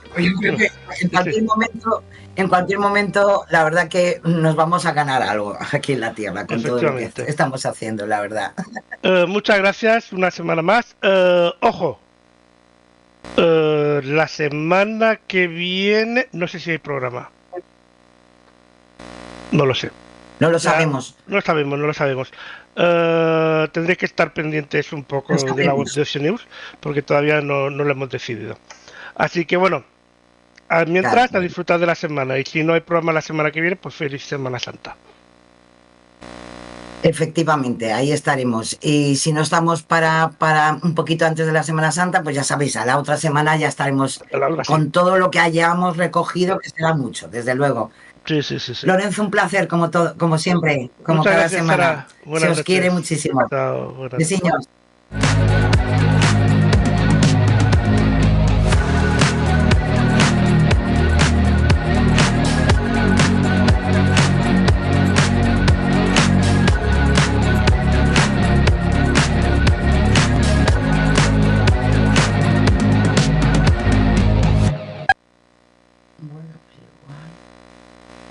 en cualquier momento, la verdad que nos vamos a ganar algo aquí en la Tierra con todo lo que estamos haciendo, la verdad. Muchas gracias, una semana más. Ojo, la semana que viene, no sé si hay programa. No lo sé. No lo sabemos. No lo sabemos. Tendréis que estar pendientes un poco de la web de Ocean News, porque todavía no lo hemos decidido. Así que bueno, mientras, a disfrutar de la semana. Y si no hay programa la semana que viene, pues feliz Semana Santa. Efectivamente, ahí estaremos. Y si no estamos para un poquito antes de la Semana Santa, pues ya sabéis, a la otra semana ya estaremos con todo lo que hayamos recogido, que será mucho, desde luego. Sí. Lorenzo, un placer, como siempre, como muchas cada gracias, semana. Se os noches. quiere muchísimo. Chao, besiños.